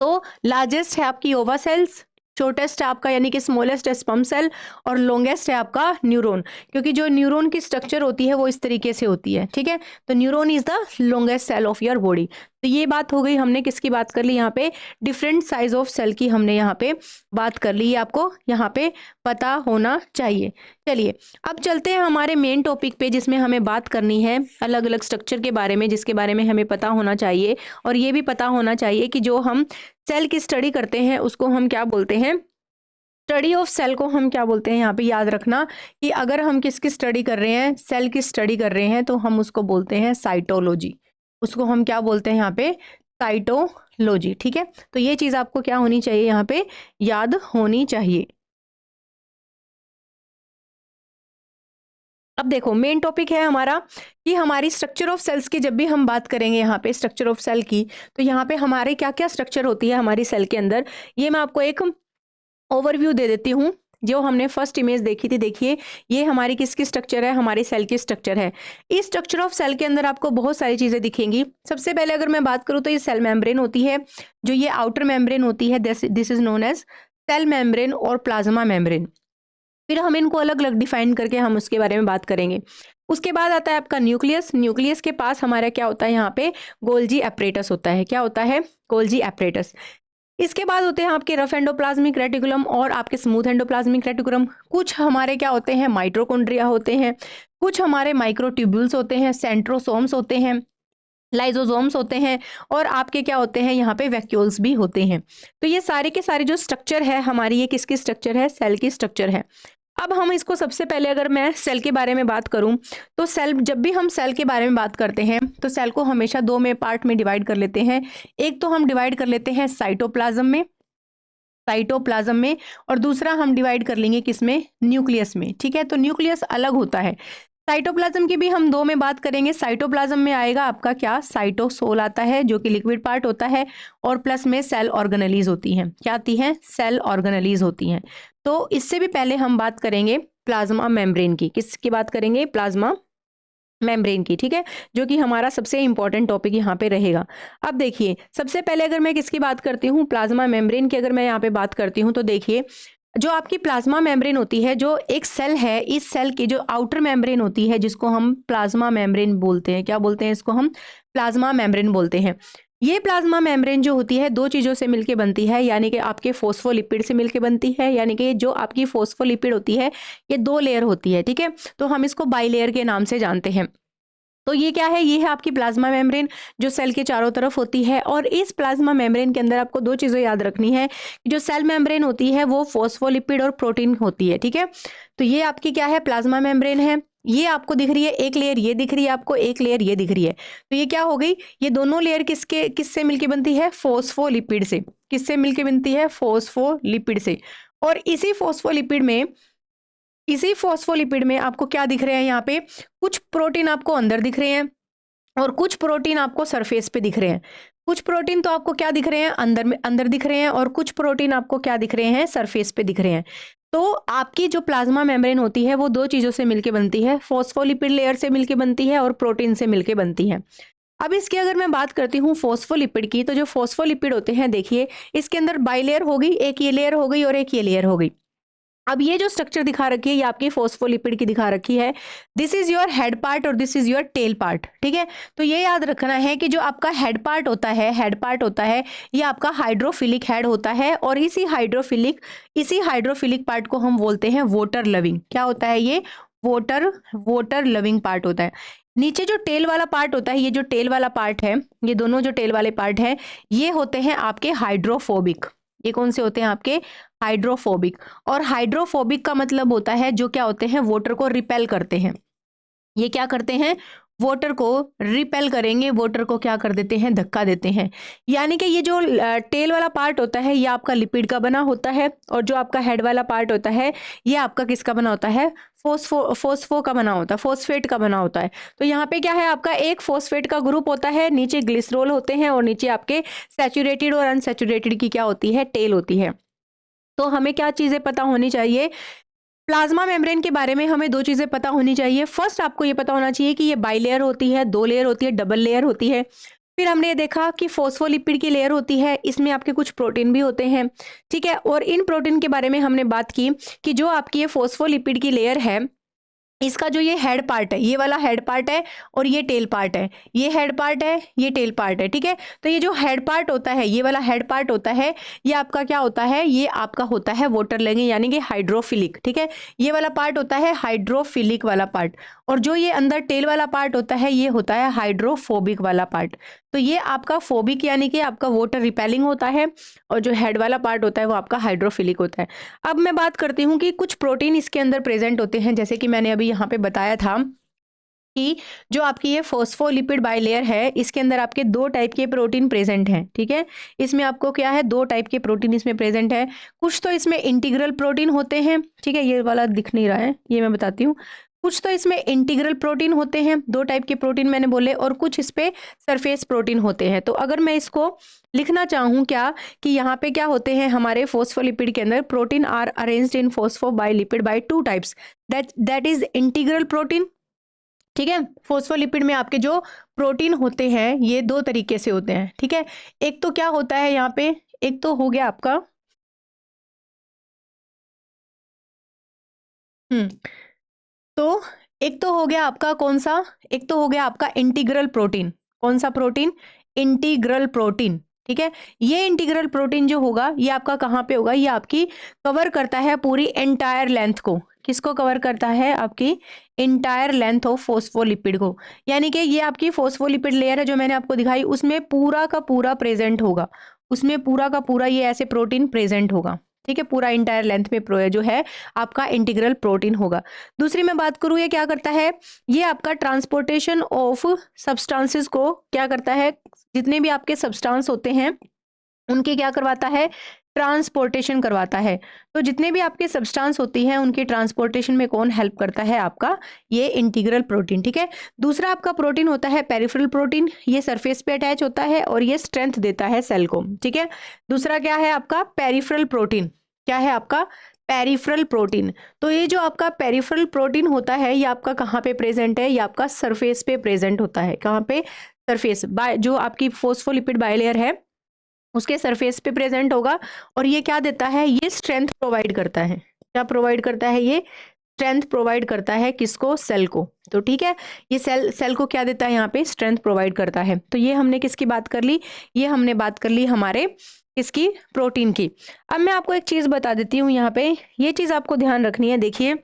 तो लार्जेस्ट है आपकी ओवा सेल्स, छोटेस्ट है आपका यानी कि स्मॉलेस्ट है स्पर्म सेल, और लॉन्गेस्ट है आपका न्यूरॉन, क्योंकि जो न्यूरॉन की स्ट्रक्चर होती है वो इस तरीके से होती है, ठीक है। तो neuron is the longest cell of your body. तो ये बात हो गई, हमने किसकी बात कर ली यहाँ पे, डिफरेंट साइज ऑफ सेल की हमने यहाँ पे बात कर ली, आपको यहाँ पे पता होना चाहिए। चलिए अब चलते हैं हमारे मेन टॉपिक पे जिसमें हमें बात करनी है अलग अलग स्ट्रक्चर के बारे में, जिसके बारे में हमें पता होना चाहिए। और ये भी पता होना चाहिए कि जो हम सेल की स्टडी करते हैं उसको हम क्या बोलते हैं, स्टडी ऑफ सेल को हम क्या बोलते हैं। यहाँ पे याद रखना कि अगर हम किसकी स्टडी कर रहे हैं, सेल की स्टडी कर रहे हैं, तो हम उसको बोलते हैं साइटोलॉजी, उसको हम क्या बोलते हैं यहाँ पे, साइटोलॉजी, ठीक है। तो ये चीज आपको क्या होनी चाहिए, यहाँ पे याद होनी चाहिए। अब देखो मेन टॉपिक है हमारा कि हमारी स्ट्रक्चर ऑफ सेल्स की जब भी हम बात करेंगे यहाँ पे स्ट्रक्चर ऑफ सेल की, तो यहाँ पे हमारे क्या क्या स्ट्रक्चर होती है हमारी सेल के अंदर, ये मैं आपको एक ओवरव्यू दे देती हूँ। जो हमने फर्स्ट इमेज देखी थी, देखिए ये हमारी किसकी स्ट्रक्चर है, हमारी सेल की स्ट्रक्चर है। इस स्ट्रक्चर ऑफ सेल के अंदर आपको बहुत सारी चीजें दिखेंगी। सबसे पहले अगर मैं बात करूँ तो ये सेल मेम्ब्रेन होती है, जो ये आउटर मेम्ब्रेन होती है, this is known as cell membrane और प्लाज्मा मेम्ब्रेन। फिर हम इनको अलग अलग डिफाइन करके हम उसके बारे में बात करेंगे। उसके बाद आता है आपका न्यूक्लियस। न्यूक्लियस के पास हमारा क्या होता है, यहाँ पे गोल्जी एपरेटस होता है। क्या होता है, गोल्जी एपरेटस। इसके बाद होते हैं आपके रफ एंडोप्लाज्मिक रेटिकुलम और आपके स्मूथ एंडोप्लाज्मिक रेटिकुलम। कुछ हमारे क्या होते हैं, माइटोकॉन्ड्रिया होते हैं, कुछ हमारे माइक्रोट्यूब्यूल्स होते हैं, सेंट्रोसोम्स होते हैं, लाइजोसोम्स होते हैं, और आपके क्या होते हैं यहाँ पे वैक्यूल्स भी होते हैं। तो ये सारे के सारे जो स्ट्रक्चर है हमारी, ये किसकी स्ट्रक्चर है, सेल की स्ट्रक्चर है। अब हम इसको सबसे पहले अगर मैं सेल के बारे में बात करूं, तो सेल, जब भी हम सेल के बारे में बात करते हैं तो सेल को हमेशा दो में पार्ट में डिवाइड कर लेते हैं। एक तो हम डिवाइड कर लेते हैं साइटोप्लाज्म में, साइटोप्लाज्म में, और दूसरा हम डिवाइड कर लेंगे किसमें, न्यूक्लियस में, ठीक है। तो न्यूक्लियस अलग होता है। साइटोप्लाज्म की भी हम दो में बात करेंगे। साइटोप्लाज्म में आएगा आपका क्या, साइटोसोल आता है जो कि लिक्विड पार्ट होता है, और प्लस में सेल ऑर्गेनेलीज होती हैं। क्या आती हैं, सेल ऑर्गेनेलीज होती हैं। तो इससे भी पहले हम बात करेंगे प्लाज्मा मेम्ब्रेन की। किसकी बात करेंगे, प्लाज्मा मेम्ब्रेन की, ठीक है, जो कि हमारा सबसे इंपॉर्टेंट टॉपिक यहाँ पे रहेगा। अब देखिए सबसे पहले अगर मैं किसकी बात करती हूँ, प्लाज्मा मेम्ब्रेन की अगर मैं यहाँ पे बात करती हूँ, तो देखिए जो आपकी प्लाज्मा मेम्ब्रेन होती है, जो एक सेल है, इस सेल की जो आउटर मेम्ब्रेन होती है जिसको हम प्लाज्मा मेम्ब्रेन बोलते हैं, क्या बोलते हैं इसको हम, प्लाज्मा मेम्ब्रेन बोलते हैं। ये प्लाज्मा मेम्ब्रेन जो होती है दो चीजों से मिलके बनती है, यानी कि आपके फोस्फोलिपिड से मिलके बनती है, यानी कि जो आपकी फोस्फोलिपिड होती है ये दो लेयर होती है, ठीक है। तो हम इसको बाइलेयर के नाम से जानते हैं। तो ये क्या है, ये है आपकी प्लाज्मा मेम्ब्रेन जो सेल के चारों तरफ होती है। और इस प्लाज्मा मेम्ब्रेन के अंदर आपको दो चीजें याद रखनी है, जो सेल मेम्ब्रेन होती है वो फोस्फोलिपिड और प्रोटीन होती है, ठीक है। तो ये आपकी क्या है, प्लाज्मा मेम्ब्रेन है। ये आपको दिख रही है, एक लेयर ये दिख रही है आपको, एक लेयर ये दिख रही है। तो ये क्या हो गई, ये दोनों लेयर किससे मिलके बनती है, फोस्फोलिपिड से। किससे मिलके बनती है, फोस्फोलिपिड से। और इसी फोस्फोलिपिड में आपको क्या दिख रहे हैं, यहाँ पे कुछ प्रोटीन आपको अंदर दिख रहे हैं और कुछ प्रोटीन आपको सरफेस पे दिख रहे हैं। कुछ प्रोटीन तो आपको क्या दिख रहे हैं, अंदर दिख रहे हैं, और कुछ प्रोटीन आपको क्या दिख रहे हैं, सरफेस पे दिख रहे हैं। तो आपकी जो प्लाज्मा मेम्ब्रेन होती है वो दो चीजों से मिलके बनती है, फोस्फोलिपिड लेयर से मिलके बनती है और प्रोटीन से मिलके बनती है। अब इसकी अगर मैं बात करती हूँ फोस्फोलिपिड की, तो जो फोस्फोलिपिड होते हैं देखिए इसके अंदर बाइलेयर हो गई, एक ये लेयर हो गई और एक ये लेयर हो गई। अब ये जो स्ट्रक्चर दिखा रखी है ये आपकी फोस्फोलिपिड की दिखा रखी है। This is your head part और this is your tail part, ठीक है। तो ये याद रखना है कि जो आपका हेड पार्ट होता है ये आपका हाइड्रोफिलिक हेड होता है, और इसी हाइड्रोफिलिक पार्ट को हम बोलते हैं वाटर लविंग। क्या होता है ये? वाटर लविंग पार्ट होता है। नीचे जो टेल वाला पार्ट होता है, ये जो टेल वाला पार्ट है, ये दोनों जो टेल वाले पार्ट है ये होते हैं आपके हाइड्रोफोबिक। ये कौन से होते हैं? आपके हाइड्रोफोबिक। और हाइड्रोफोबिक का मतलब होता है जो क्या होते हैं? वाटर को रिपेल करते हैं। ये क्या करते हैं? वाटर को रिपेल करेंगे, वाटर को क्या कर देते हैं? धक्का देते हैं। यानी कि ये जो टेल वाला पार्ट होता है ये आपका लिपिड का बना होता है, और जो आपका हेड वाला पार्ट होता है ये आपका किसका बना होता है? फोस्फो का बना होता है, फोस्फेट का बना होता है। तो यहाँ पे क्या है? आपका एक फोस्फेट का ग्रुप होता है, नीचे ग्लिसरॉल होते हैं, और नीचे आपके सैचुरेटेड और अनसैचुरेटेड की क्या होती है? टेल होती है। तो हमें क्या चीजें पता होनी चाहिए? प्लाज्मा मेम्ब्रेन के बारे में हमें दो चीजें पता होनी चाहिए। फर्स्ट आपको ये पता होना चाहिए कि ये बाइलेयर होती है, 2 लेयर होती है, डबल लेयर होती है। फिर हमने ये देखा कि फोस्फोलिपिड की लेयर होती है, इसमें आपके कुछ प्रोटीन भी होते हैं, ठीक है। और इन प्रोटीन के बारे में हमने बात की कि जो आपकी ये फोस्फोलिपिड की लेयर है इसका जो ये हेड पार्ट है, ये वाला हेड पार्ट है, और ये टेल पार्ट है। ये हेड पार्ट है, ये टेल पार्ट है, ठीक है। तो ये जो हेड पार्ट होता है, ये वाला हेड पार्ट होता है, ये आपका क्या होता है? ये आपका होता है वाटर लविंग, यानी कि हाइड्रोफिलिक, ठीक है। ये वाला पार्ट होता है हाइड्रोफिलिक वाला पार्ट, और जो ये अंदर टेल वाला पार्ट होता है ये होता है हाइड्रोफोबिक वाला पार्ट। तो ये आपका फोबिक यानी कि आपका वाटर रिपेलिंग होता है, और जो हेड वाला पार्ट होता है वो आपका हाइड्रोफिलिक होता है। अब मैं बात करती हूँ कि कुछ प्रोटीन इसके अंदर प्रेजेंट होते हैं, जैसे कि मैंने अभी यहाँ पे बताया था कि जो आपकी ये फोस्फोलिपिड बाइलेयर है इसके अंदर आपके 2 टाइप के प्रोटीन प्रेजेंट हैं, ठीक है। इसमें आपको क्या है? 2 टाइप के प्रोटीन इसमें प्रेजेंट है। कुछ तो इसमें इंटीग्रल प्रोटीन होते हैं, ठीक है। ये वाला दिख नहीं रहा है, ये मैं बताती हूँ। कुछ तो इसमें इंटीग्रल प्रोटीन होते हैं, 2 टाइप के प्रोटीन मैंने बोले, और कुछ इस पे सरफेस प्रोटीन होते हैं। तो अगर मैं इसको लिखना चाहूँ क्या, कि यहाँ पे क्या होते हैं हमारे फोस्फोलिपिड के अंदर? Protein are arranged in phospho bilipid by 2 types, that is integral protein, ठीक है। फोस्फोलिपिड में आपके जो प्रोटीन होते हैं ये 2 तरीके से होते हैं, ठीक है। एक तो क्या होता है यहाँ पे? एक तो हो गया आपका हम्म तो एक तो हो गया आपका कौन सा? एक तो हो गया आपका इंटीग्रल प्रोटीन। कौन सा प्रोटीन? इंटीग्रल प्रोटीन, ठीक है। ये इंटीग्रल प्रोटीन जो होगा ये आपका कहाँ पे होगा? ये आपकी कवर करता है पूरी एंटायर लेंथ को। किसको कवर करता है? आपकी इंटायर लेंथ ऑफ फोस्फोलिपिड को। यानी कि ये आपकी फोस्फोलिपिड लेयर है जो मैंने आपको दिखाई, उसमें पूरा का पूरा प्रेजेंट होगा, उसमें पूरा का पूरा ये ऐसे प्रोटीन प्रेजेंट होगा, ठीक है। पूरा इंटायर लेंथ में जो है आपका इंटीग्रल प्रोटीन होगा। दूसरी मैं बात करूँ ये क्या करता है? ये आपका ट्रांसपोर्टेशन ऑफ सब्सटेंसेस को क्या करता है? जितने भी आपके सब्सटेंस होते हैं उनके क्या करवाता है? ट्रांसपोर्टेशन करवाता है। तो जितने भी आपके सब्सटेंस होती हैं उनकी ट्रांसपोर्टेशन में कौन हेल्प करता है? आपका ये इंटीग्रल प्रोटीन, ठीक है। दूसरा आपका प्रोटीन होता है पेरिफेरल प्रोटीन, ये सरफेस पे अटैच होता है और ये स्ट्रेंथ देता है सेल को, ठीक है। दूसरा क्या है आपका? Peripheral protein. क्या है आपका? Peripheral protein. तो ये जो आपका पेरिफेरल प्रोटीन होता है ये आपका कहाँ पे प्रेजेंट है? ये आपका सरफेस पे प्रेजेंट होता है। कहाँ पे? सरफेस बाय जो आपकी फोस्फोलिपिड बाइलेयर है उसके सरफेस पे प्रेजेंट होगा, और ये क्या देता है? ये स्ट्रेंथ प्रोवाइड करता है। क्या प्रोवाइड करता है? ये स्ट्रेंथ प्रोवाइड करता है। किसको? सेल को। तो ठीक है, ये सेल को क्या देता है? यहाँ पे स्ट्रेंथ प्रोवाइड करता है। तो ये हमने किसकी बात कर ली? ये हमने बात कर ली हमारे किसकी? प्रोटीन की। अब मैं आपको एक चीज बता देती हूँ यहाँ पे, ये चीज आपको ध्यान रखनी है। देखिए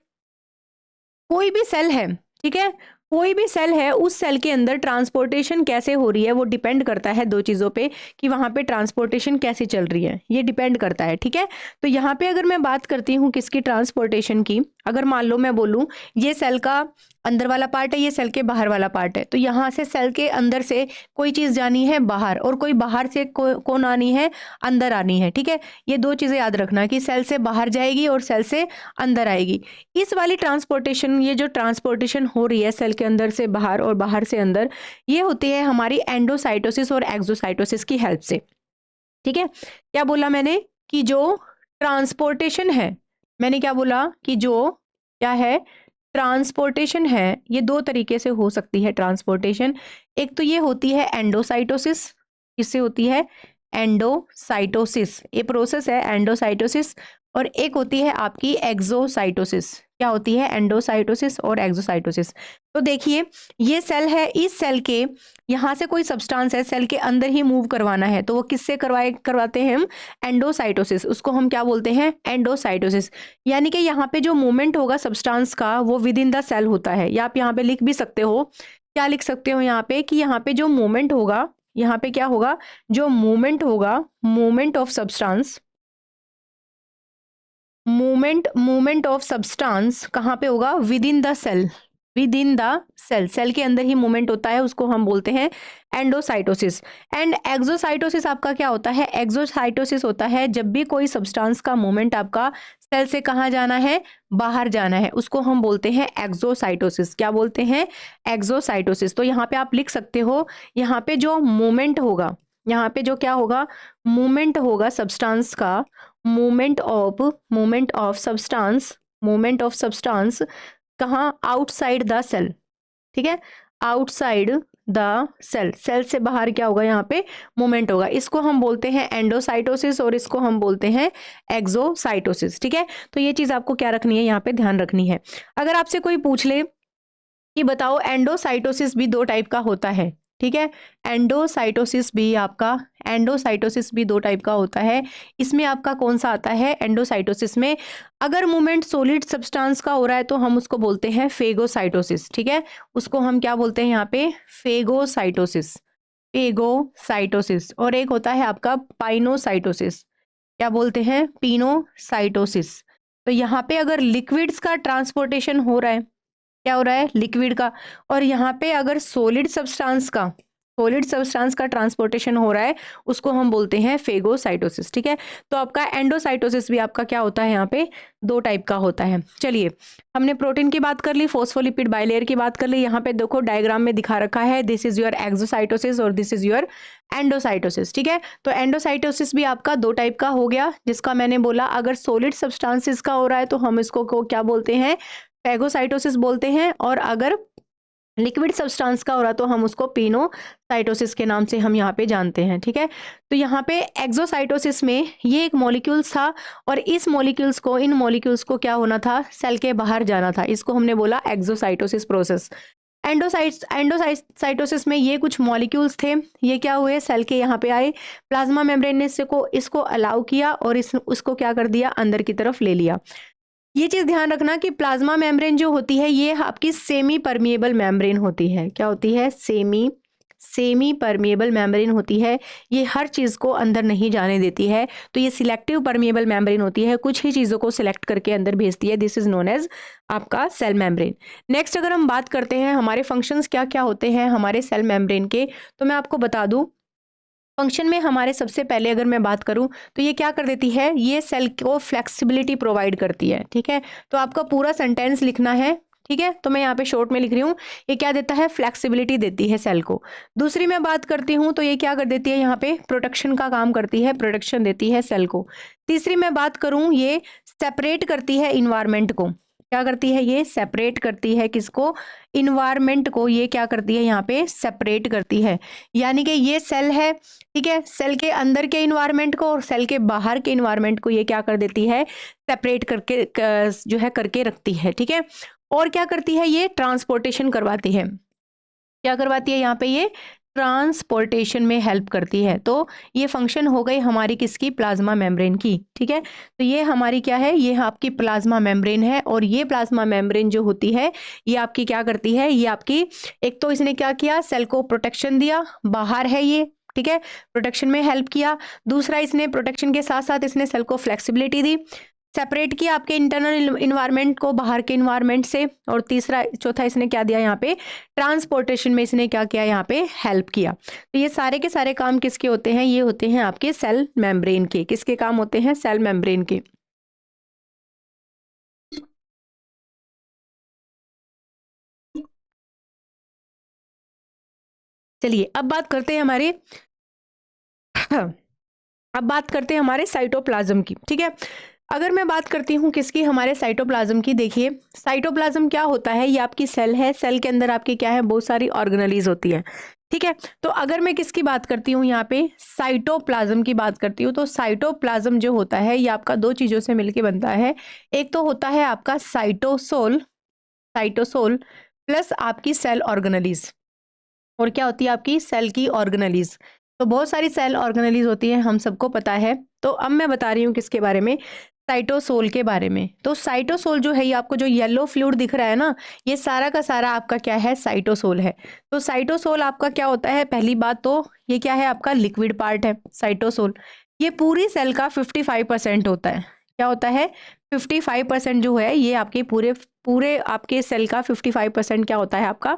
कोई भी सेल है, ठीक है, कोई भी सेल है, उस सेल के अंदर ट्रांसपोर्टेशन कैसे हो रही है वो डिपेंड करता है 2 चीजों पे, कि वहां पे ट्रांसपोर्टेशन कैसे चल रही है, ये डिपेंड करता है, ठीक है। तो यहाँ पे अगर मैं बात करती हूँ किसकी? ट्रांसपोर्टेशन की। अगर मान लो मैं बोलूँ ये सेल का अंदर वाला पार्ट है, ये सेल के बाहर वाला पार्ट है, तो यहाँ से सेल के अंदर से कोई चीज जानी है बाहर, और कोई बाहर से कौन आनी है? अंदर आनी है, ठीक है। ये 2 चीजें याद रखना कि सेल से बाहर जाएगी और सेल से अंदर आएगी। इस वाली ट्रांसपोर्टेशन, ये जो ट्रांसपोर्टेशन हो रही है सेल के अंदर से बाहर और बाहर से अंदर, ये होती है हमारी एंडोसाइटोसिस और एक्सोसाइटोसिस की हेल्प से, ठीक है। क्या बोला मैंने? कि जो ट्रांसपोर्टेशन है, मैंने क्या बोला? कि जो क्या है? ट्रांसपोर्टेशन है, ये 2 तरीके से हो सकती है ट्रांसपोर्टेशन। एक तो ये होती है एंडोसाइटोसिस। किससे होती है? एंडोसाइटोसिस। ये प्रोसेस है एंडोसाइटोसिस। और एक होती है आपकी एक्सोसाइटोसिस। क्या होती है? एंडोसाइटोसिस और एक्सोसाइटोसिस। तो देखिए, ये सेल है, इस सेल के यहाँ से कोई सब्सटेंस है सेल के अंदर ही मूव करवाना है, तो वो किससे करवाते हैं हम? एंडोसाइटोसिस। उसको हम क्या बोलते हैं? एंडोसाइटोसिस। यानी कि यहाँ पे जो मूवमेंट होगा सब्सटेंस का वो विद इन द सेल होता है, या आप यहाँ पे लिख भी सकते हो, क्या लिख सकते हो यहाँ पे, कि यहाँ पे जो मूवमेंट होगा, यहाँ पे क्या होगा, जो मूवमेंट होगा, movement of substance, movement of substance कहाँ पे होगा? Within the cell, within the cell, cell के अंदर ही मूवमेंट होता है, उसको हम बोलते हैं एंडोसाइटोसिस। एंड एक्सोसाइटोसिस आपका क्या होता है? एक्सोसाइटोसिस होता है जब भी कोई सब्सटेंस का मूवमेंट आपका सेल से कहाँ जाना है? बाहर जाना है, उसको हम बोलते हैं एक्सोसाइटोसिस। क्या बोलते हैं? एक्सोसाइटोसिस। तो यहाँ पे आप लिख सकते हो, यहाँ पे जो मूवमेंट होगा, यहाँ पे जो क्या होगा? मूवमेंट होगा सब्सटेंस का, मूवमेंट ऑफ सब्सटेंस कहाँ? Outside the cell. ठीक है, आउटसाइड द सेल, सेल से बाहर क्या होगा? यहाँ पे मूवमेंट होगा। इसको हम बोलते हैं एंडोसाइटोसिस और इसको हम बोलते हैं एक्सोसाइटोसिस। ठीक है, तो ये चीज आपको क्या रखनी है? यहाँ पे ध्यान रखनी है। अगर आपसे कोई पूछ ले कि बताओ एंडोसाइटोसिस भी दो टाइप का होता है, ठीक है, एंडोसाइटोसिस भी दो टाइप का होता है। इसमें आपका कौन सा आता है? एंडोसाइटोसिस में अगर मूवमेंट सॉलिड सब्सटेंस का हो रहा है तो हम उसको बोलते हैं फेगोसाइटोसिस। ठीक है, उसको हम क्या बोलते हैं यहाँ पे? Phagocytosis, phagocytosis. और एक होता है आपका पाइनोसाइटोसिस। क्या बोलते हैं? पीनोसाइटोसिस। तो यहाँ पे अगर लिक्विड्स का ट्रांसपोर्टेशन हो रहा है, क्या हो रहा है? लिक्विड का। और यहाँ पे अगर सॉलिड सब्सटेंस का ट्रांसपोर्टेशन हो रहा है, उसको हम बोलते हैं फेगोसाइटोसिस। ठीक है, तो आपका एंडोसाइटोसिस भी आपका क्या होता है? यहाँ पे दो टाइप का होता है। चलिए, हमने प्रोटीन की बात कर ली, फोस्फोलिपिड बाइलेयर की बात कर ली। यहाँ पे देखो डायग्राम में दिखा रखा है, दिस इज योर एक्सोसाइटोसिस और दिस इज योर एंडोसाइटोसिस। ठीक है, तो एंडोसाइटोसिस भी आपका दो टाइप का हो गया, जिसका मैंने बोला अगर सॉलिड सब्सटेंसेस का हो रहा है तो हम इसको क्या बोलते हैं? फेगोसाइटोसिस बोलते हैं, और अगर लिक्विड सब्सटेंस का हो रहा तो हम उसको पीनोसाइटोसिस के नाम से हम यहाँ पे जानते हैं। ठीक है, तो यहाँ पे एक्सोसाइटोसिस में ये एक मॉलिक्यूल्स था, और इन मॉलिक्यूल्स को क्या होना था? सेल के बाहर जाना था, इसको हमने बोला एक्सोसाइटोसिस प्रोसेस। एंडोसाइटोसिस में ये कुछ मॉलिक्यूल्स थे, ये क्या हुए? सेल के यहाँ पे आए, प्लाज्मा मेम्ब्रेन ने इसको अलाउ किया और उसको क्या कर दिया? अंदर की तरफ ले लिया। ये चीज ध्यान रखना कि प्लाज्मा मेम्ब्रेन जो होती है ये आपकी सेमी परमिएबल मेम्ब्रेन होती है। क्या होती है? सेमी परमिएबल मेम्ब्रेन होती है, ये हर चीज को अंदर नहीं जाने देती है। तो ये सिलेक्टिव परमिएबल मेम्ब्रेन होती है, कुछ ही चीजों को सिलेक्ट करके अंदर भेजती है। दिस इज नोन एज आपका सेल मेम्ब्रेन। नेक्स्ट अगर हम बात करते हैं हमारे फंक्शंस क्या क्या होते हैं हमारे सेल मेम्ब्रेन के, तो मैं आपको बता दूं, फंक्शन में हमारे सबसे पहले अगर मैं बात करूं तो ये क्या कर देती है? ये सेल को फ्लेक्सिबिलिटी प्रोवाइड करती है। ठीक है, तो आपका पूरा सेंटेंस लिखना है। ठीक है, तो मैं यहाँ पे शॉर्ट में लिख रही हूँ, ये क्या देता है? फ्लेक्सिबिलिटी देती है सेल को। दूसरी मैं बात करती हूँ तो ये क्या कर देती है? यहाँ पे प्रोटेक्शन का काम करती है, प्रोटेक्शन देती है सेल को। तीसरी मैं बात करूँ, ये सेपरेट करती है इन्वायरमेंट को। क्या करती है? ये सेपरेट करती है किसको? इन्वायरमेंट को। ये क्या करती है? यहाँ पे सेपरेट करती है। यानी कि ये सेल है, ठीक है, सेल के अंदर के इन्वायरमेंट को और सेल के बाहर के इन्वायरमेंट को ये क्या कर देती है? सेपरेट करके जो है करके रखती है। ठीक है, और क्या करती है? ये ट्रांसपोर्टेशन करवाती है। क्या करवाती है? यहाँ पे ये ट्रांसपोर्टेशन में हेल्प करती है। तो ये फंक्शन हो गई हमारी किसकी? प्लाज्मा मेम्ब्रेन की। ठीक है, तो ये हमारी क्या है? ये आपकी प्लाज्मा मेम्ब्रेन है, और ये प्लाज्मा मेम्ब्रेन जो होती है ये आपकी क्या करती है? ये आपकी, एक तो इसने क्या किया? सेल को प्रोटेक्शन दिया, बाहर है ये, ठीक है, प्रोटेक्शन में हेल्प किया। दूसरा, इसने प्रोटेक्शन के साथ साथ इसने सेल को फ्लेक्सिबिलिटी दी, सेपरेट किया आपके इंटरनल इन्वायरमेंट को बाहर के इन्वायरमेंट से। और तीसरा चौथा इसने क्या दिया? यहाँ पे ट्रांसपोर्टेशन में इसने क्या किया? यहाँ पे हेल्प किया। तो ये सारे के सारे काम किसके होते हैं? ये होते हैं आपके सेल मेम्ब्रेन के। किसके काम होते हैं? सेल मेम्ब्रेन के। चलिए अब बात करते हैं हमारे साइटोप्लाज्म की। ठीक है, अगर मैं बात करती हूँ किसकी? हमारे साइटोप्लाज्म की। देखिए, साइटोप्लाज्म क्या होता है? ये आपकी सेल है, सेल के अंदर आपकी क्या है? बहुत सारी ऑर्गेनेलीज होती है। ठीक है। तो अगर मैं किसकी बात करती हूँ यहाँ पे, साइटोप्लाज्म की बात करती हूँ, तो साइटोप्लाज्म जो होता है ये आपका दो चीजों से मिलके बनता है। एक तो होता है आपका साइटोसोल, साइटोसोल प्लस आपकी सेल ऑर्गेनेलीज, और क्या होती है आपकी सेल की ऑर्गेनेलीज। तो बहुत सारी सेल ऑर्गेनेलीज होती है, हम सबको पता है। तो अब मैं बता रही हूँ किसके बारे में, साइटोसोल के बारे में। तो साइटोसोल जो है, ये आपको जो येलो फ्लूइड दिख रहा है ना, ये सारा का सारा आपका क्या है, साइटोसोल है। तो साइटोसोल आपका क्या होता है, पहली बात तो ये क्या है, आपका लिक्विड पार्ट है साइटोसोल। ये पूरी सेल का 55% होता है। क्या होता है, 55% जो है ये आपके पूरे पूरे आपके सेल का 55% क्या होता है, आपका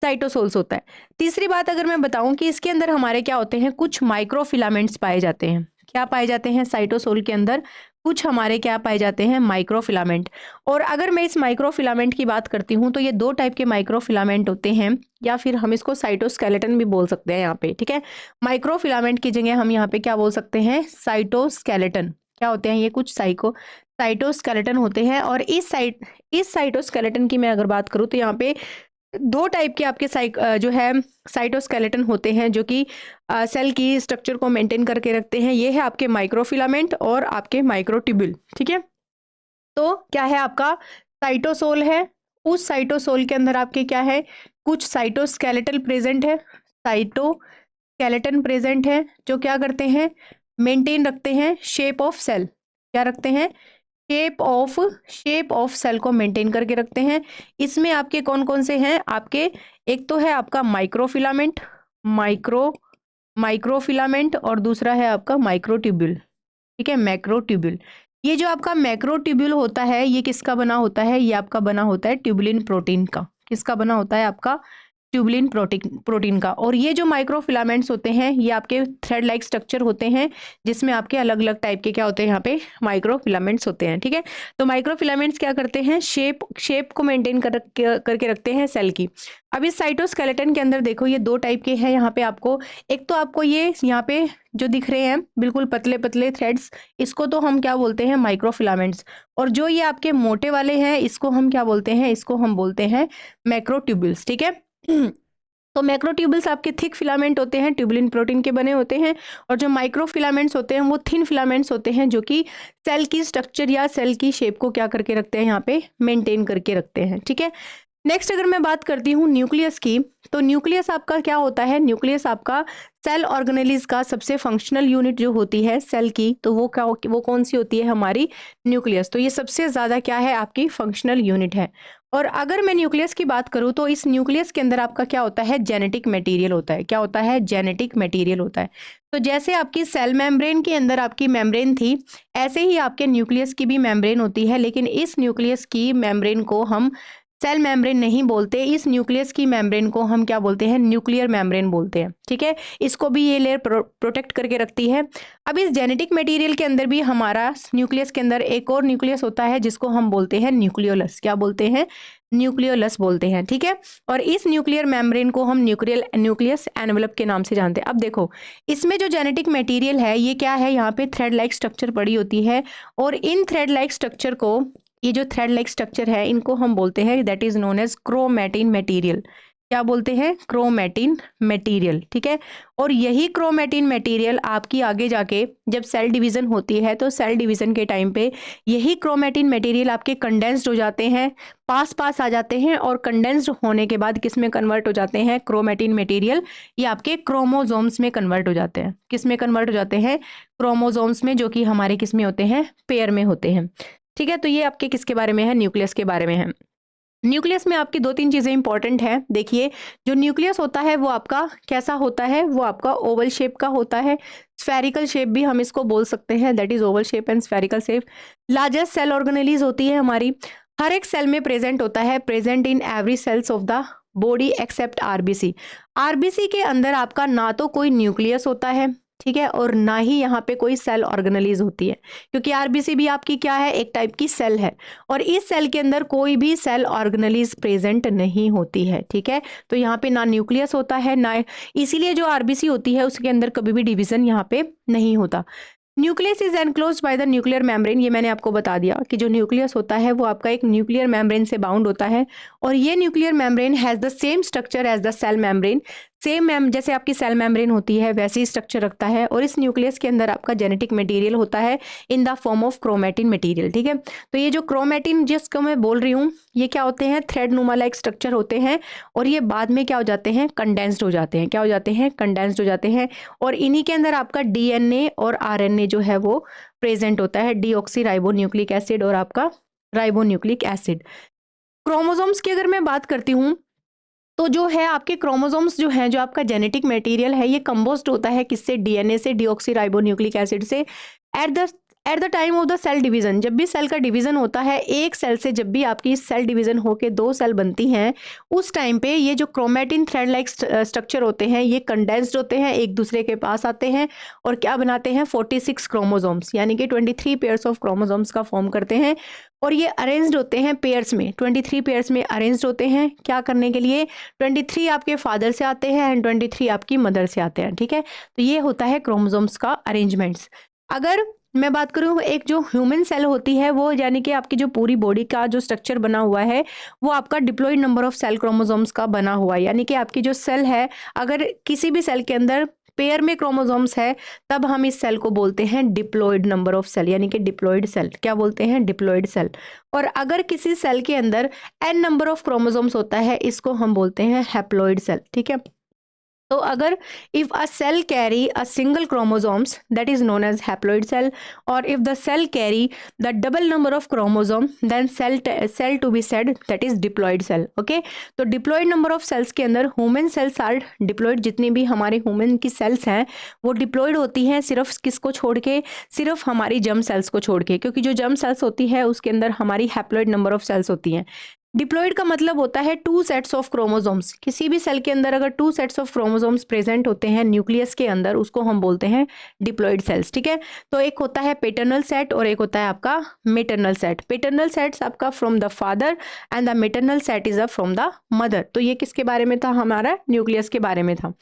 साइटोसोल्स होता है। तीसरी बात अगर मैं बताऊं कि इसके अंदर हमारे क्या होते हैं, कुछ माइक्रोफिलामेंट्स पाए जाते हैं। क्या पाए जाते हैं, साइटोसोल के अंदर कुछ हमारे क्या पाए जाते हैं, माइक्रोफिलामेंट। और अगर मैं इस माइक्रोफिलामेंट की बात करती हूँ तो ये दो टाइप के माइक्रोफिलामेंट होते हैं, या फिर हम इसको साइटोस्केलेटन भी बोल सकते हैं यहाँ पे, ठीक है। माइक्रोफिलामेंट की जगह हम यहाँ पे क्या बोल सकते हैं, साइटोस्केलेटन। क्या होते हैं ये, कुछ साइटोस्केलेटन होते हैं। और इस साइटोस्केलेटन की मैं अगर बात करूँ तो यहाँ पे दो टाइप के आपके जो है साइटोस्केलेटन होते हैं, जो कि सेल की स्ट्रक्चर को मेंटेन करके रखते हैं। ये है आपके माइक्रोफिलामेंट और आपके माइक्रोट्यूब्यूल, ठीक है। तो क्या है, आपका साइटोसोल है, उस साइटोसोल के अंदर आपके क्या है, कुछ साइटोस्केलेटल प्रेजेंट है, साइटोस्केलेटन प्रेजेंट है, जो क्या करते हैं, मेंटेन रखते हैं शेप ऑफ सेल। क्या रखते हैं, शेप ऑफ सेल को मेंटेन करके रखते हैं। इसमें आपके कौन कौन से हैं, आपके एक तो है आपका माइक्रोफिलामेंट, माइक्रोफिलामेंट, और दूसरा है आपका माइक्रोट्यूब्यूल, ठीक है, मैक्रोट्यूब्यूल। ये जो आपका मैक्रोट्यूब्यूल होता है ये किसका बना होता है, ये आपका बना होता है ट्यूबुलिन प्रोटीन का। किसका बना होता है, आपका ट्यूबुलिन प्रोटीन का। और ये जो माइक्रोफिलामेंट्स होते हैं ये आपके थ्रेड लाइक स्ट्रक्चर होते हैं, जिसमें आपके अलग अलग टाइप के क्या होते हैं, यहाँ पे माइक्रोफिलामेंट्स होते हैं, ठीक है। तो माइक्रोफिलामेंट्स क्या करते हैं, शेप को मेंटेन करके रखते हैं सेल की। अब इस साइटोस्केलेटन के अंदर देखो ये दो टाइप के हैं यहाँ पे आपको। एक तो आपको ये यहाँ पे जो दिख रहे हैं बिल्कुल पतले पतले थ्रेड्स, इसको तो हम क्या बोलते हैं, माइक्रोफिलामेंट्स। और जो ये आपके मोटे वाले हैं इसको हम क्या बोलते हैं, इसको हम बोलते हैं मैक्रोट्यूब्यूल्स, ठीक है। तो मैक्रोट्यूब्यूल्स आपके थिक फिलामेंट होते हैं, ट्यूबुलिन प्रोटीन के बने होते हैं। और जो माइक्रोफिलामेंट्स होते हैं वो थिन फिलामेंट्स होते हैं, जो कि सेल की स्ट्रक्चर या सेल की शेप को क्या करके रखते हैं, यहाँ पे मेंटेन करके रखते हैं, ठीक है। नेक्स्ट अगर मैं बात करती हूँ न्यूक्लियस की, तो न्यूक्लियस आपका क्या होता है, न्यूक्लियस आपका सेल ऑर्गेनेलिज का सबसे फंक्शनल यूनिट जो होती है सेल की, तो वो कौन सी होती है, हमारी न्यूक्लियस। तो ये सबसे ज्यादा क्या है, आपकी फंक्शनल यूनिट है। और अगर मैं न्यूक्लियस की बात करूं तो इस न्यूक्लियस के अंदर आपका क्या होता है, जेनेटिक मटेरियल होता है। क्या होता है, जेनेटिक मटेरियल होता है। तो जैसे आपकी सेल मेम्ब्रेन के अंदर आपकी मेम्ब्रेन थी, ऐसे ही आपके न्यूक्लियस की भी मेम्ब्रेन होती है। लेकिन इस न्यूक्लियस की मेम्ब्रेन को हम सेल मेम्ब्रेन नहीं बोलते, इस न्यूक्लियस की मेम्ब्रेन को हम क्या बोलते हैं, न्यूक्लियर मेम्ब्रेन बोलते हैं, ठीक है। इसको भी ये लेयर प्रोटेक्ट करके रखती है। अब इस जेनेटिक मटेरियल के अंदर भी हमारा न्यूक्लियस के अंदर एक और न्यूक्लियस होता है जिसको हम बोलते हैं न्यूक्लियोलस। क्या बोलते हैं, न्यूक्लियोलस बोलते हैं, ठीक है। और इस न्यूक्लियर मेम्ब्रेन को हम न्यूक्लियस एनवेलप के नाम से जानते हैं। अब देखो इसमें जो जेनेटिक मटेरियल है ये क्या है, यहाँ पे थ्रेड लाइक स्ट्रक्चर पड़ी होती है। और इन थ्रेड लाइक स्ट्रक्चर को, ये जो थ्रेड लाइक स्ट्रक्चर है इनको हम बोलते हैं, that is known as chromatin material. क्या बोलते हैं, क्रोमैटिन मटेरियल, ठीक है। और यही क्रोमैटिन मटेरियल आपकी आगे जाके जब सेल डिवीजन होती है तो सेल डिवीजन के टाइम पे यही क्रोमैटिन मटेरियल आपके कंडेंस्ड हो जाते हैं, पास आ जाते हैं। और कंडेंस्ड होने के बाद किस में कन्वर्ट हो जाते हैं, क्रोमैटिन मटेरियल ये आपके क्रोमोजोम्स में कन्वर्ट हो जाते हैं। किस में कन्वर्ट हो जाते हैं, क्रोमोजोम्स में, जो कि हमारे किस में होते हैं, पेयर में होते हैं, ठीक है। तो ये आपके किसके बारे में है, न्यूक्लियस के बारे में है। न्यूक्लियस में आपकी दो तीन चीजें इंपॉर्टेंट है। देखिए जो न्यूक्लियस होता है वो आपका कैसा होता है, वो आपका ओवल शेप का होता है, स्फेरिकल शेप भी हम इसको बोल सकते हैं, that is oval shape and spherical shape. Largest cell organelles होती है हमारी, हर एक सेल में प्रेजेंट होता है, present in every cells of the body except RBC. RBC के अंदर आपका ना तो कोई न्यूक्लियस होता है, ठीक है, और ना ही यहाँ पे कोई सेल ऑर्गेनेलीज होती है, क्योंकि आरबीसी भी आपकी क्या है, एक टाइप की सेल है। और इस सेल के अंदर कोई भी सेल ऑर्गेनेलीज प्रेजेंट नहीं होती है, ठीक है। तो यहाँ पे ना न्यूक्लियस होता है ना, इसीलिए जो आरबीसी होती है उसके अंदर कभी भी डिवीजन यहाँ पे नहीं होता। Nucleus is enclosed by the nuclear membrane, ये मैंने आपको बता दिया कि जो न्यूक्लियस होता है वो आपका एक न्यूक्लियर मेम्ब्रेन से बाउंड होता है। और ये nuclear membrane has the same structure as the cell membrane. Same ma'am जैसे आपकी सेल मेम्ब्रेन होती है वैसे ही स्ट्रक्चर रखता है, और इस न्यूक्लियस के अंदर आपका जेनेटिक मटेरियल होता है in the form of chromatin material. ठीक है, तो ये जो क्रोमेटिन जिसको मैं बोल रही हूँ ये क्या होते हैं, थ्रेड नुमा लाइक स्ट्रक्चर होते हैं, और ये बाद में क्या हो जाते हैं, कंडेंस्ड हो जाते हैं। क्या हो जाते हैं, कंडेंस्ड हो जाते हैं, और इन्हीं के अंदर आपका डीएनए और आरएनए जो है वो प्रेजेंट होता है, डीऑक्सी राइबो न्यूक्लिक एसिड और आपका राइबो न्यूक्लिक एसिड। क्रोमोसोम्स की अगर मैं बात करती हूँ तो जो है आपके क्रोमोसोम्स जो है, जो आपका जेनेटिक मटेरियल है, ये कंपोज्ड होता है किससे, डीएनए से, डीऑक्सी राइबो न्यूक्लिक एसिड से। At the time of the cell division, जब भी सेल का डिवीजन होता है, एक सेल से जब भी आपकी सेल डिवीजन होके दो सेल बनती हैं, उस टाइम पे ये जो क्रोमेटिन थ्रेड लाइक स्ट्रक्चर होते हैं ये कंडेंस्ड होते हैं, एक दूसरे के पास आते हैं और क्या बनाते हैं, 46 क्रोमोसोम्स यानी कि 23 पेयर्स ऑफ क्रोमोसोम्स का फॉर्म करते हैं, और ये अरेंज्ड होते हैं पेयर्स में, 23 पेयर्स में अरेंज्ड होते हैं। क्या करने के लिए, 23 आपके फादर से आते हैं एंड 23 आपकी मदर से आते हैं। ठीक है, तो ये होता है क्रोमोसोम्स का अरेंजमेंट्स। अगर मैं बात करूँ एक जो ह्यूमन सेल होती है वो, यानी कि आपकी जो पूरी बॉडी का जो स्ट्रक्चर बना हुआ है वो आपका diploid number of cell chromosomes का बना हुआ है, यानी कि आपकी जो सेल है, अगर किसी भी सेल के अंदर पेयर में क्रोमोसोम्स है तब हम इस सेल को बोलते हैं डिप्लॉयड नंबर ऑफ सेल, यानी कि डिप्लॉयड सेल। क्या बोलते हैं, डिप्लॉयड सेल। और अगर किसी सेल के अंदर n नंबर ऑफ क्रोमोसोम्स होता है इसको हम बोलते हैं हैप्लॉयड सेल। ठीक है, तो अगर if a cell carry a single chromosomes that is known as haploid cell, और if the cell carry the double number of chromosome then cell to be said that is diploid cell. Okay, तो diploid number of cells के अंदर human cells are diploid, जितनी भी हमारे human की sales हैं वो डिप्लॉयड होती हैं, सिर्फ किसको छोड़ के, सिर्फ हमारी जर्म सेल्स को छोड़ के, क्योंकि जो जर्म सेल्स होती है उसके अंदर हमारी हैप्लॉइड नंबर ऑफ सेल्स होती हैं। डिप्लॉयड का मतलब होता है टू सेट्स ऑफ क्रोमोसोम्स। किसी भी सेल के अंदर अगर two sets of chromosomes present होते हैं न्यूक्लियस के अंदर उसको हम बोलते हैं डिप्लॉयड सेल्स। ठीक है, तो एक होता है पेटर्नल सेट और एक होता है आपका मेटर्नल सेट। पेटर्नल सेट्स आपका from the father and the maternal set is from the mother. तो ये किसके बारे में था, हमारा न्यूक्लियस के बारे में था।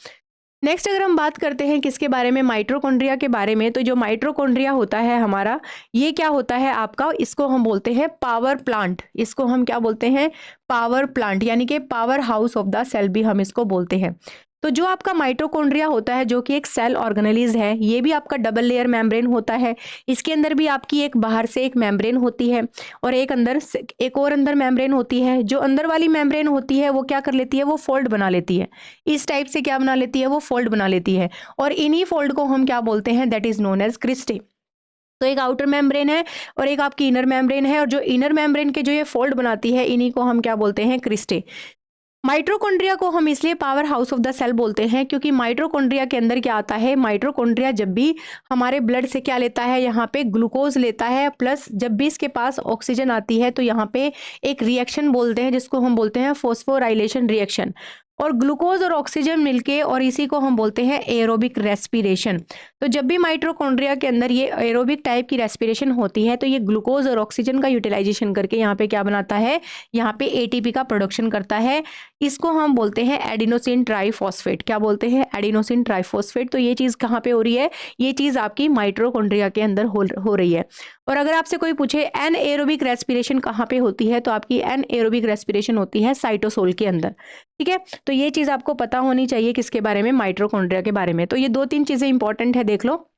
नेक्स्ट अगर हम बात करते हैं किसके बारे में, माइटोकॉन्ड्रिया के बारे में, तो जो माइटोकॉन्ड्रिया होता है हमारा, ये क्या होता है आपका, इसको हम बोलते हैं पावर प्लांट। इसको हम क्या बोलते हैं, पावर प्लांट, यानी कि powerhouse of the cell भी हम इसको बोलते हैं। तो जो आपका माइटोकॉन्ड्रिया होता है जो कि एक सेल ऑर्गेनेलिज है, ये भी आपका डबल लेयर मेम्ब्रेन होता है। इसके अंदर भी आपकी एक बाहर से एक मेम्ब्रेन होती है और एक अंदर एक और अंदर मेम्ब्रेन होती है। जो अंदर वाली मेम्ब्रेन होती है वो क्या कर लेती है, वो फोल्ड बना लेती है, इस टाइप से क्या बना लेती है, वो फोल्ड बना लेती है, और इन्हीं फोल्ड को हम क्या बोलते हैं, that is known as cristae. तो एक आउटर मेम्ब्रेन है और एक आपकी इनर मेम्ब्रेन है, और जो इनर मेम्ब्रेन के जो ये फोल्ड बनाती है इन्हीं को हम क्या बोलते हैं, क्रिस्टे। माइटोकॉन्ड्रिया को हम इसलिए powerhouse of the cell बोलते हैं क्योंकि माइटोकॉन्ड्रिया के अंदर क्या आता है, माइटोकॉन्ड्रिया जब भी हमारे ब्लड से क्या लेता है, यहाँ पे ग्लूकोज लेता है, प्लस जब भी इसके पास ऑक्सीजन आती है तो यहाँ पे एक रिएक्शन बोलते हैं जिसको हम बोलते हैं फॉस्फोराइलेशन रिएक्शन, और ग्लूकोज और ऑक्सीजन मिलके, और इसी को हम बोलते हैं एरोबिक रेस्पिरेशन। तो जब भी माइटोकॉन्ड्रिया के अंदर ये एरोबिक टाइप की रेस्पिरेशन होती है तो ये ग्लूकोज और ऑक्सीजन का यूटिलाइजेशन करके यहाँ पे क्या बनाता है, यहाँ पे एटीपी का प्रोडक्शन करता है। इसको हम बोलते हैं एडिनोसिन ट्राइफॉस्फेट। क्या बोलते हैं, एडिनोसिन ट्राइफॉस्फेट। तो ये चीज़ कहाँ पे हो रही है, ये चीज़ आपकी माइटोकॉन्ड्रिया के अंदर हो रही है। और अगर आपसे कोई पूछे एन एरोबिक रेस्पिरेशन कहाँ पे होती है, तो आपकी एन एरोबिक रेस्पिरेशन होती है साइटोसोल के अंदर। ठीक है, तो ये चीज़ आपको पता होनी चाहिए किसके बारे में, माइटोकॉन्ड्रिया के बारे में। तो ये दो तीन चीज़ें इंपॉर्टेंट है, देख लो।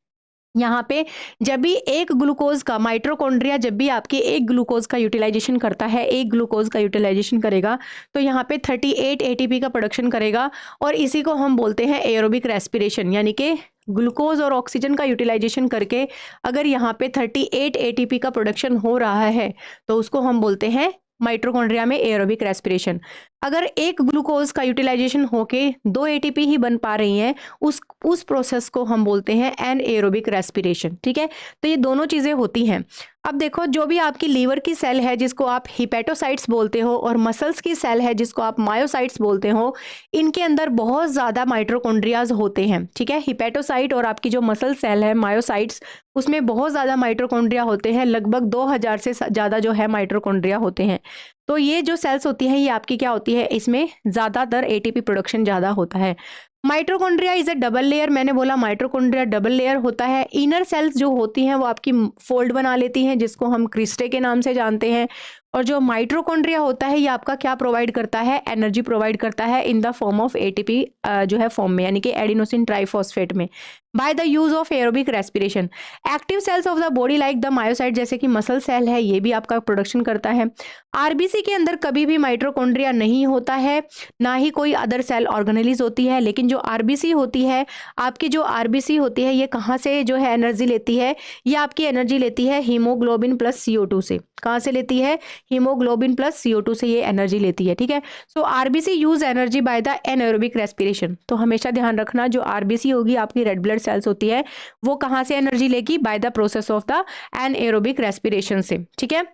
यहाँ पे जब भी एक ग्लूकोज का माइटोकॉन्ड्रिया, जब भी आपके एक ग्लूकोज का यूटिलाइजेशन करता है, एक ग्लूकोज का यूटिलाइजेशन करेगा तो यहाँ पे 38 एटीपी का प्रोडक्शन करेगा, और इसी को हम बोलते हैं एरोबिक रेस्पिरेशन। यानी कि ग्लूकोज और ऑक्सीजन का यूटिलाइजेशन करके अगर यहाँ पे 38 एटीपी का प्रोडक्शन हो रहा है तो उसको हम बोलते हैं माइटोकॉन्ड्रिया में एरोबिक रेस्पिरेशन। अगर एक ग्लूकोज का यूटिलाइजेशन होके 2 एटीपी ही बन पा रही हैं, उस प्रोसेस को हम बोलते हैं एन एरोबिक रेस्पिरेशन। ठीक है, तो ये दोनों चीज़ें होती हैं। अब देखो, जो भी आपकी लीवर की सेल है जिसको आप हिपेटोसाइट्स बोलते हो, और मसल्स की सेल है जिसको आप मायोसाइट्स बोलते हो, इनके अंदर बहुत ज़्यादा माइटोकॉन्ड्रियाज होते हैं। ठीक है, हिपेटोसाइट और आपकी जो मसल सेल है मायोसाइट्स, उसमें बहुत ज़्यादा माइटोकॉन्ड्रिया होते हैं, लगभग 2000 से ज़्यादा जो है माइटोकॉन्ड्रिया होते हैं। तो ये जो सेल्स होती हैं ये आपकी क्या होती है, इसमें ज़्यादातर एटीपी प्रोडक्शन ज़्यादा होता है। Mitochondria is a double layer, मैंने बोला माइटोकॉन्ड्रिया डबल लेयर होता है। इनर सेल्स जो होती हैं वो आपकी फोल्ड बना लेती हैं जिसको हम क्रिस्टे के नाम से जानते हैं, और जो माइटोकॉन्ड्रिया होता है ये आपका क्या प्रोवाइड करता है, एनर्जी प्रोवाइड करता है in the form of ATP जो है फॉर्म में, यानी कि एडिनोसिन ट्राइफॉस्फेट में, by the use of aerobic respiration. Active cells of the body like the myocyte, जैसे कि मसल सेल है, ये भी आपका प्रोडक्शन करता है। आरबीसी के अंदर कभी भी माइटोकॉन्ड्रिया नहीं होता है, ना ही कोई अदर सेल ऑर्गेनेलिज होती है, लेकिन जो आरबीसी होती है, आपकी जो आरबीसी होती है ये कहाँ से जो है एनर्जी लेती है, ये आपकी एनर्जी लेती है हीमोग्लोबिन प्लस CO2 से। कहाँ से लेती है, हीमोग्लोबिन प्लस CO2 से ये एनर्जी लेती है, ठीक है। So RBC use energy by the anaerobic respiration. तो हमेशा ध्यान रखना, जो आरबीसी होगी आपकी रेड ब्लड सेल्स होती है, वो कहाँ से एनर्जी लेगी, by the process of the anaerobic respiration से, ठीक है।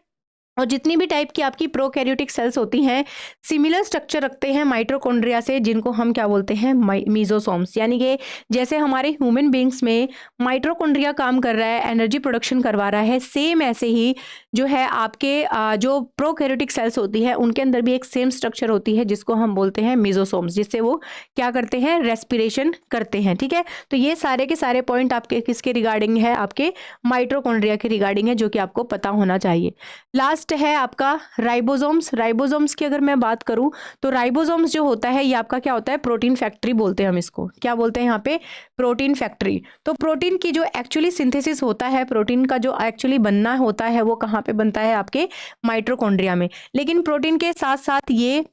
और जितनी भी टाइप की आपकी प्रोकैरियोटिक सेल्स होती हैं सिमिलर स्ट्रक्चर रखते हैं माइटोकॉन्ड्रिया से, जिनको हम क्या बोलते हैं, मीजोसोम्स। यानी कि जैसे हमारे ह्यूमन बींग्स में माइटोकॉन्ड्रिया काम कर रहा है, एनर्जी प्रोडक्शन करवा रहा है, सेम ऐसे ही जो है आपके जो प्रोकैरियोटिक सेल्स होती है उनके अंदर भी एक सेम स्ट्रक्चर होती है जिसको हम बोलते हैं मीजोसोम्स, जिससे वो क्या करते हैं, रेस्पिरेशन करते हैं, ठीक है। तो ये सारे के सारे पॉइंट आपके किसके रिगार्डिंग है, आपके माइटोकॉन्ड्रिया के रिगार्डिंग है, जो कि आपको पता होना चाहिए। लास्ट है आपका राइबोसोम्स। राइबोसोम्स की अगर मैं बात करूं तो राइबोसोम्स जो होता है ये आपका क्या होता है, प्रोटीन फैक्ट्री बोलते हैं हम इसको। क्या बोलते हैं यहाँ पे, प्रोटीन फैक्ट्री। तो प्रोटीन की जो एक्चुअली सिंथेसिस होता है, प्रोटीन का जो एक्चुअली बनना होता है वो कहाँ पे बनता है, आपके माइटोकॉन्ड्रिया में। लेकिन प्रोटीन के साथ साथ ये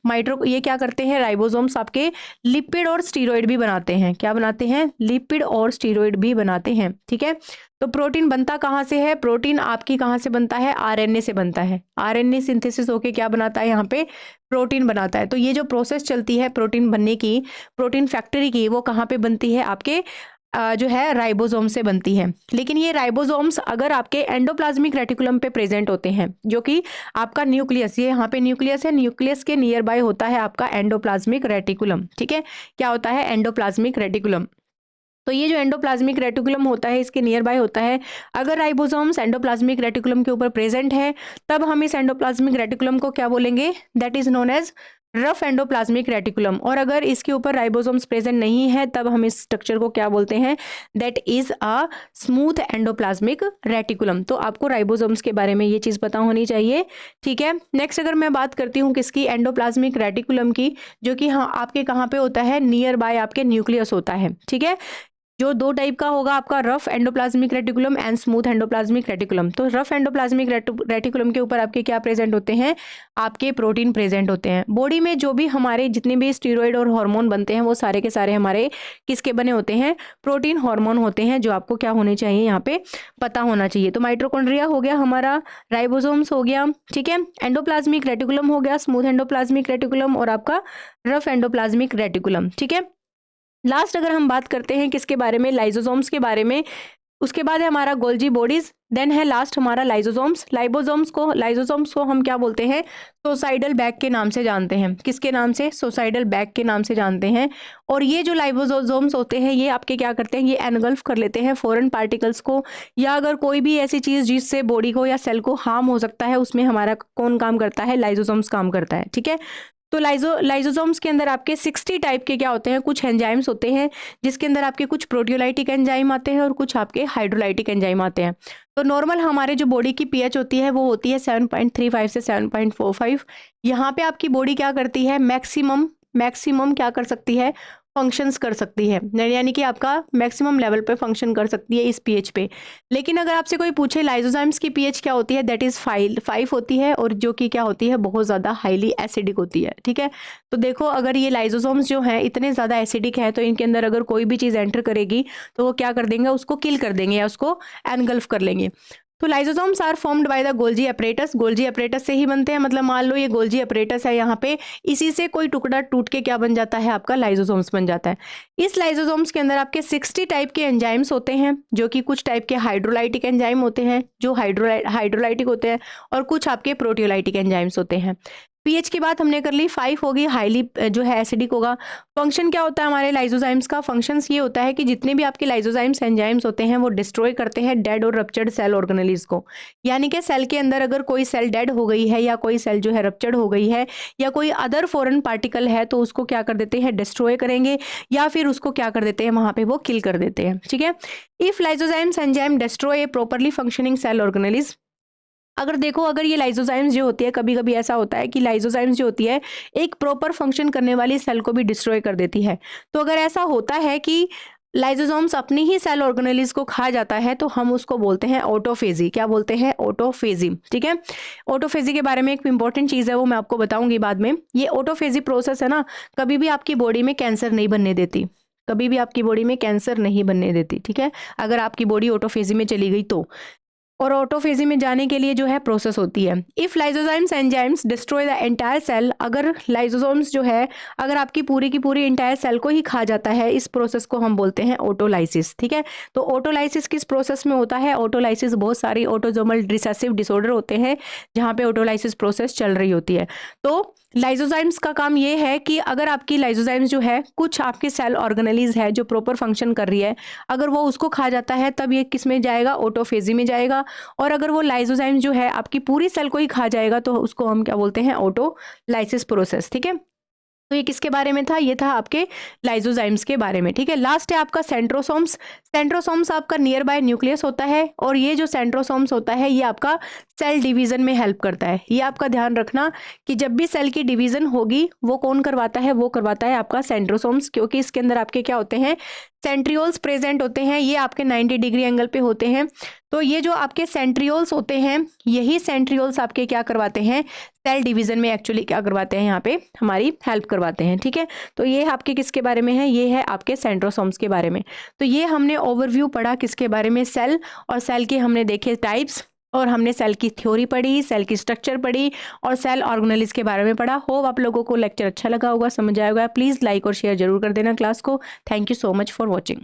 क्या करते हैं, राइबोसोम्स आपके लिपिड और स्टीरॉयड भी बनाते हैं। क्या बनाते हैं, लिपिड और स्टीरॉयड भी बनाते हैं, ठीक है। तो प्रोटीन बनता कहाँ से है, प्रोटीन आपकी कहाँ से बनता है, आरएनए से बनता है। आरएनए सिंथेसिस होके क्या बनाता है, यहाँ पे प्रोटीन बनाता है। तो ये जो प्रोसेस चलती है प्रोटीन बनने की, प्रोटीन फैक्ट्री की, वो कहाँ पे बनती है, आपके जो है राइबोसोम से बनती है। लेकिन ये राइबोसोम्स अगर आपके एंडोप्लाज्मिक रेटिकुलम पे प्रेजेंट होते हैं, जो कि आपका न्यूक्लियस, ये यहाँ पे न्यूक्लियस है, न्यूक्लियस के नियर बाय होता है आपका एंडोप्लाज्मिक रेटिकुलम, ठीक है। क्या होता है, एंडोप्लाज्मिक रेटिकुलम। तो ये जो एंडोप्लाज्मिक रेटिकुलम होता है इसके नियर बाय होता है। अगर राइबोसोम्स एंडोप्लाज्मिक रेटिकुलम के ऊपर प्रेजेंट है तब हम इस एंडोप्लाज्मिक रेटिकुलम को क्या बोलेंगे, that is known as rough endoplasmic reticulum. और अगर इसके ऊपर राइबोसोम्स प्रेजेंट नहीं है तब हम इस स्ट्रक्चर को क्या बोलते हैं, that is a smooth endoplasmic reticulum. तो आपको राइबोसोम्स के बारे में ये चीज पता होनी चाहिए, ठीक है। नेक्स्ट अगर मैं बात करती हूँ किसकी, एंडोप्लाज्मिक रेटिकुलम की, जो कि हाँ आपके कहाँ पे होता है, नियर बाय आपके न्यूक्लियस होता है, ठीक है। जो दो टाइप का होगा आपका, rough endoplasmic reticulum and smooth endoplasmic reticulum. तो रफ एंडोप्लाज्मिक रेटिकुलम के ऊपर आपके क्या प्रेजेंट होते हैं, आपके प्रोटीन प्रेजेंट होते हैं। बॉडी में जो भी हमारे जितने भी स्टीरॉयड और हार्मोन बनते हैं वो सारे के सारे हमारे किसके बने होते हैं, प्रोटीन हार्मोन होते हैं, जो आपको क्या होने चाहिए, यहाँ पे पता होना चाहिए। तो माइटोकॉन्ड्रिया हो गया हमारा, राइबोसोम्स हो गया, ठीक है, एंडोप्लाज्मिक रेटिकुलम हो गया, स्मूथ एंडोप्लाज्मिक रेटिकुलम और आपका रफ एंडोप्लाज्मिक रेटिकुलम, ठीक है। लास्ट अगर हम बात करते हैं किसके बारे में, लाइजोसोम्स के बारे में, उसके बाद है हमारा गोल्जी बॉडीज, देन है लास्ट हमारा लाइजोसोम्स। लाइजोसोम्स को हम क्या बोलते हैं, सोसाइडल बैग के नाम से जानते हैं। किसके नाम से, सोसाइडल बैग के नाम से जानते हैं। और ये जो लाइजोसोम्स होते हैं ये आपके क्या करते हैं, ये एनगल्फ कर लेते हैं फॉरेन पार्टिकल्स को, या अगर कोई भी ऐसी चीज जिससे बॉडी को या सेल को हार्म हो सकता है उसमें हमारा कौन काम करता है, लाइजोसोम्स काम करता है, ठीक है। तो लाइजोसोम्स के अंदर आपके 60 टाइप के क्या होते हैं, कुछ एंजाइम्स होते हैं, जिसके अंदर आपके कुछ प्रोटियोलाइटिक एंजाइम आते हैं और कुछ आपके हाइड्रोलाइटिक एंजाइम आते हैं। तो नॉर्मल हमारे जो बॉडी की पीएच होती है वो होती है 7.35 से 7.45। यहाँ पे आपकी बॉडी क्या करती है, मैक्सिमम क्या कर सकती है, फंक्शंस कर सकती है, यानी कि आपका मैक्सिमम लेवल पे फंक्शन कर सकती है इस पीएच पे। लेकिन अगर आपसे कोई पूछे लाइजोजाइम्स की पीएच क्या होती है, दैट इज 5 होती है, और जो कि क्या होती है, बहुत ज़्यादा हाईली एसिडिक होती है, ठीक है। तो देखो अगर ये लाइजोसोम्स जो हैं इतने ज़्यादा एसिडिक है तो इनके अंदर अगर कोई भी चीज़ एंटर करेगी तो वो क्या कर देंगे, उसको किल कर देंगे या उसको एनगल्फ कर लेंगे। तो lysosomes are formed by the Golgi apparatus. Golgi apparatus से ही बनते हैं, मतलब मान लो ये गोल्जी अपरेटस है यहाँ पे, इसी से कोई टुकड़ा टूट के क्या बन जाता है, आपका लाइजोसोम्स बन जाता है। इस लाइजोसोम्स के अंदर आपके 60 टाइप के एंजाइम्स होते हैं, जो कि कुछ टाइप के हाइड्रोलाइटिक एंजाइम होते हैं जो हाइड्रोलाइटिक होते हैं, और कुछ आपके प्रोटियोलाइटिक एंजाइम्स होते हैं। पीएच की बात हमने कर ली, 5 होगी, हाईली जो है एसिडिक होगा। फंक्शन क्या होता है हमारे लाइजोजाइम्स का, फंक्शंस ये होता है कि जितने भी आपके लाइजोजाइम्स एंजाइम्स होते हैं वो डिस्ट्रॉय करते हैं डेड और रप्चर्ड सेल ऑर्गेनेलिज को। यानी कि सेल के अंदर अगर कोई सेल डेड हो गई है या कोई सेल जो है रप्चर्ड हो गई है या कोई अदर फॉरेन पार्टिकल है तो उसको क्या कर देते हैं, डिस्ट्रॉय करेंगे, या फिर उसको क्या कर देते हैं, वहां पे वो किल कर देते हैं, ठीक है। If lysozymes enzyme destroy a properly functioning cell organelles, अगर देखो, अगर ये लाइसोजाइम्स जो होती है, कभी-कभी ऐसा होता है कि लाइसोजाइम्स जो होती है, एक प्रॉपर फंक्शन करने वाली सेल को भी डिस्ट्रॉय कर देती है। तो अगर ऐसा होता है कि लाइसोसोम्स अपनी ही सेल ऑर्गेनेलिज को खा जाता है, तो हम उसको बोलते हैं ऑटोफेजी। क्या बोलते हैं? ऑटोफेजी। ठीक है। ऑटोफेजी के बारे में एक इंपॉर्टेंट चीज़ है, वो मैं आपको बताऊंगी बाद में। ये ऑटोफेजी प्रोसेस है ना, कभी भी आपकी बॉडी में कैंसर नहीं बनने देती, कभी भी आपकी बॉडी में कैंसर नहीं बनने देती। ठीक है, अगर आपकी बॉडी ऑटोफेजी में चली गई तो। और ऑटोफेजी में जाने के लिए जो है प्रोसेस होती है। If lysozymes enzymes destroy the entire cell, अगर लाइसोसोम्स जो है, अगर आपकी पूरी की पूरी एंटायर सेल को ही खा जाता है, इस प्रोसेस को हम बोलते हैं ऑटोलाइसिस। ठीक है। तो ऑटोलाइसिस किस प्रोसेस में होता है? ऑटोलाइसिस बहुत सारी ऑटोजोमल रिसेसिव डिसऑर्डर होते हैं जहाँ पे ऑटोलाइसिस प्रोसेस चल रही होती है। तो लाइसोजाइम्स का काम ये है कि अगर आपकी लाइसोजाइम्स जो है, कुछ आपकी सेल ऑर्गेनेलिज है जो प्रॉपर फंक्शन कर रही है, अगर वो उसको खा जाता है, तब ये किस में जाएगा? ऑटोफेजी में जाएगा। और अगर वो लाइसोजाइम जो है आपकी पूरी सेल को ही खा जाएगा, तो उसको हम क्या बोलते हैं? Autolysis process. ठीक है। तो ये किसके बारे में था? ये था आपके लाइसोजाइम्स के बारे में। ठीक है। लास्ट है आपका सेंट्रोसोम्स। सेंट्रोसोम्स आपका नियर बाय न्यूक्लियस होता है, और ये जो सेंट्रोसोम्स होता है, ये आपका सेल डिवीजन में हेल्प करता है। ये आपका ध्यान रखना कि जब भी सेल की डिवीजन होगी, वो कौन करवाता है? वो करवाता है आपका सेंट्रोसोम्स, क्योंकि इसके अंदर आपके क्या होते हैं? सेंट्रियोल्स प्रेजेंट होते हैं। ये आपके 90 डिग्री एंगल पे होते हैं। तो ये जो आपके सेंट्रियोल्स होते हैं, यही सेंट्रियोल्स आपके क्या करवाते हैं? सेल डिवीजन में एक्चुअली क्या करवाते हैं? यहाँ पे हमारी हेल्प करवाते हैं। ठीक है। तो ये आपके किसके बारे में है? ये है आपके सेंट्रोसोम्स के बारे में। तो ये हमने ओवरव्यू पढ़ा किसके बारे में? सेल। और सेल के हमने देखे टाइप्स, और हमने सेल की थ्योरी पढ़ी, सेल की स्ट्रक्चर पढ़ी, और सेल ऑर्गेनेलिज के बारे में पढ़ा। होप आप लोगों को लेक्चर अच्छा लगा होगा, समझ आया होगा। प्लीज़ लाइक और शेयर जरूर कर देना क्लास को। Thank you so much for watching.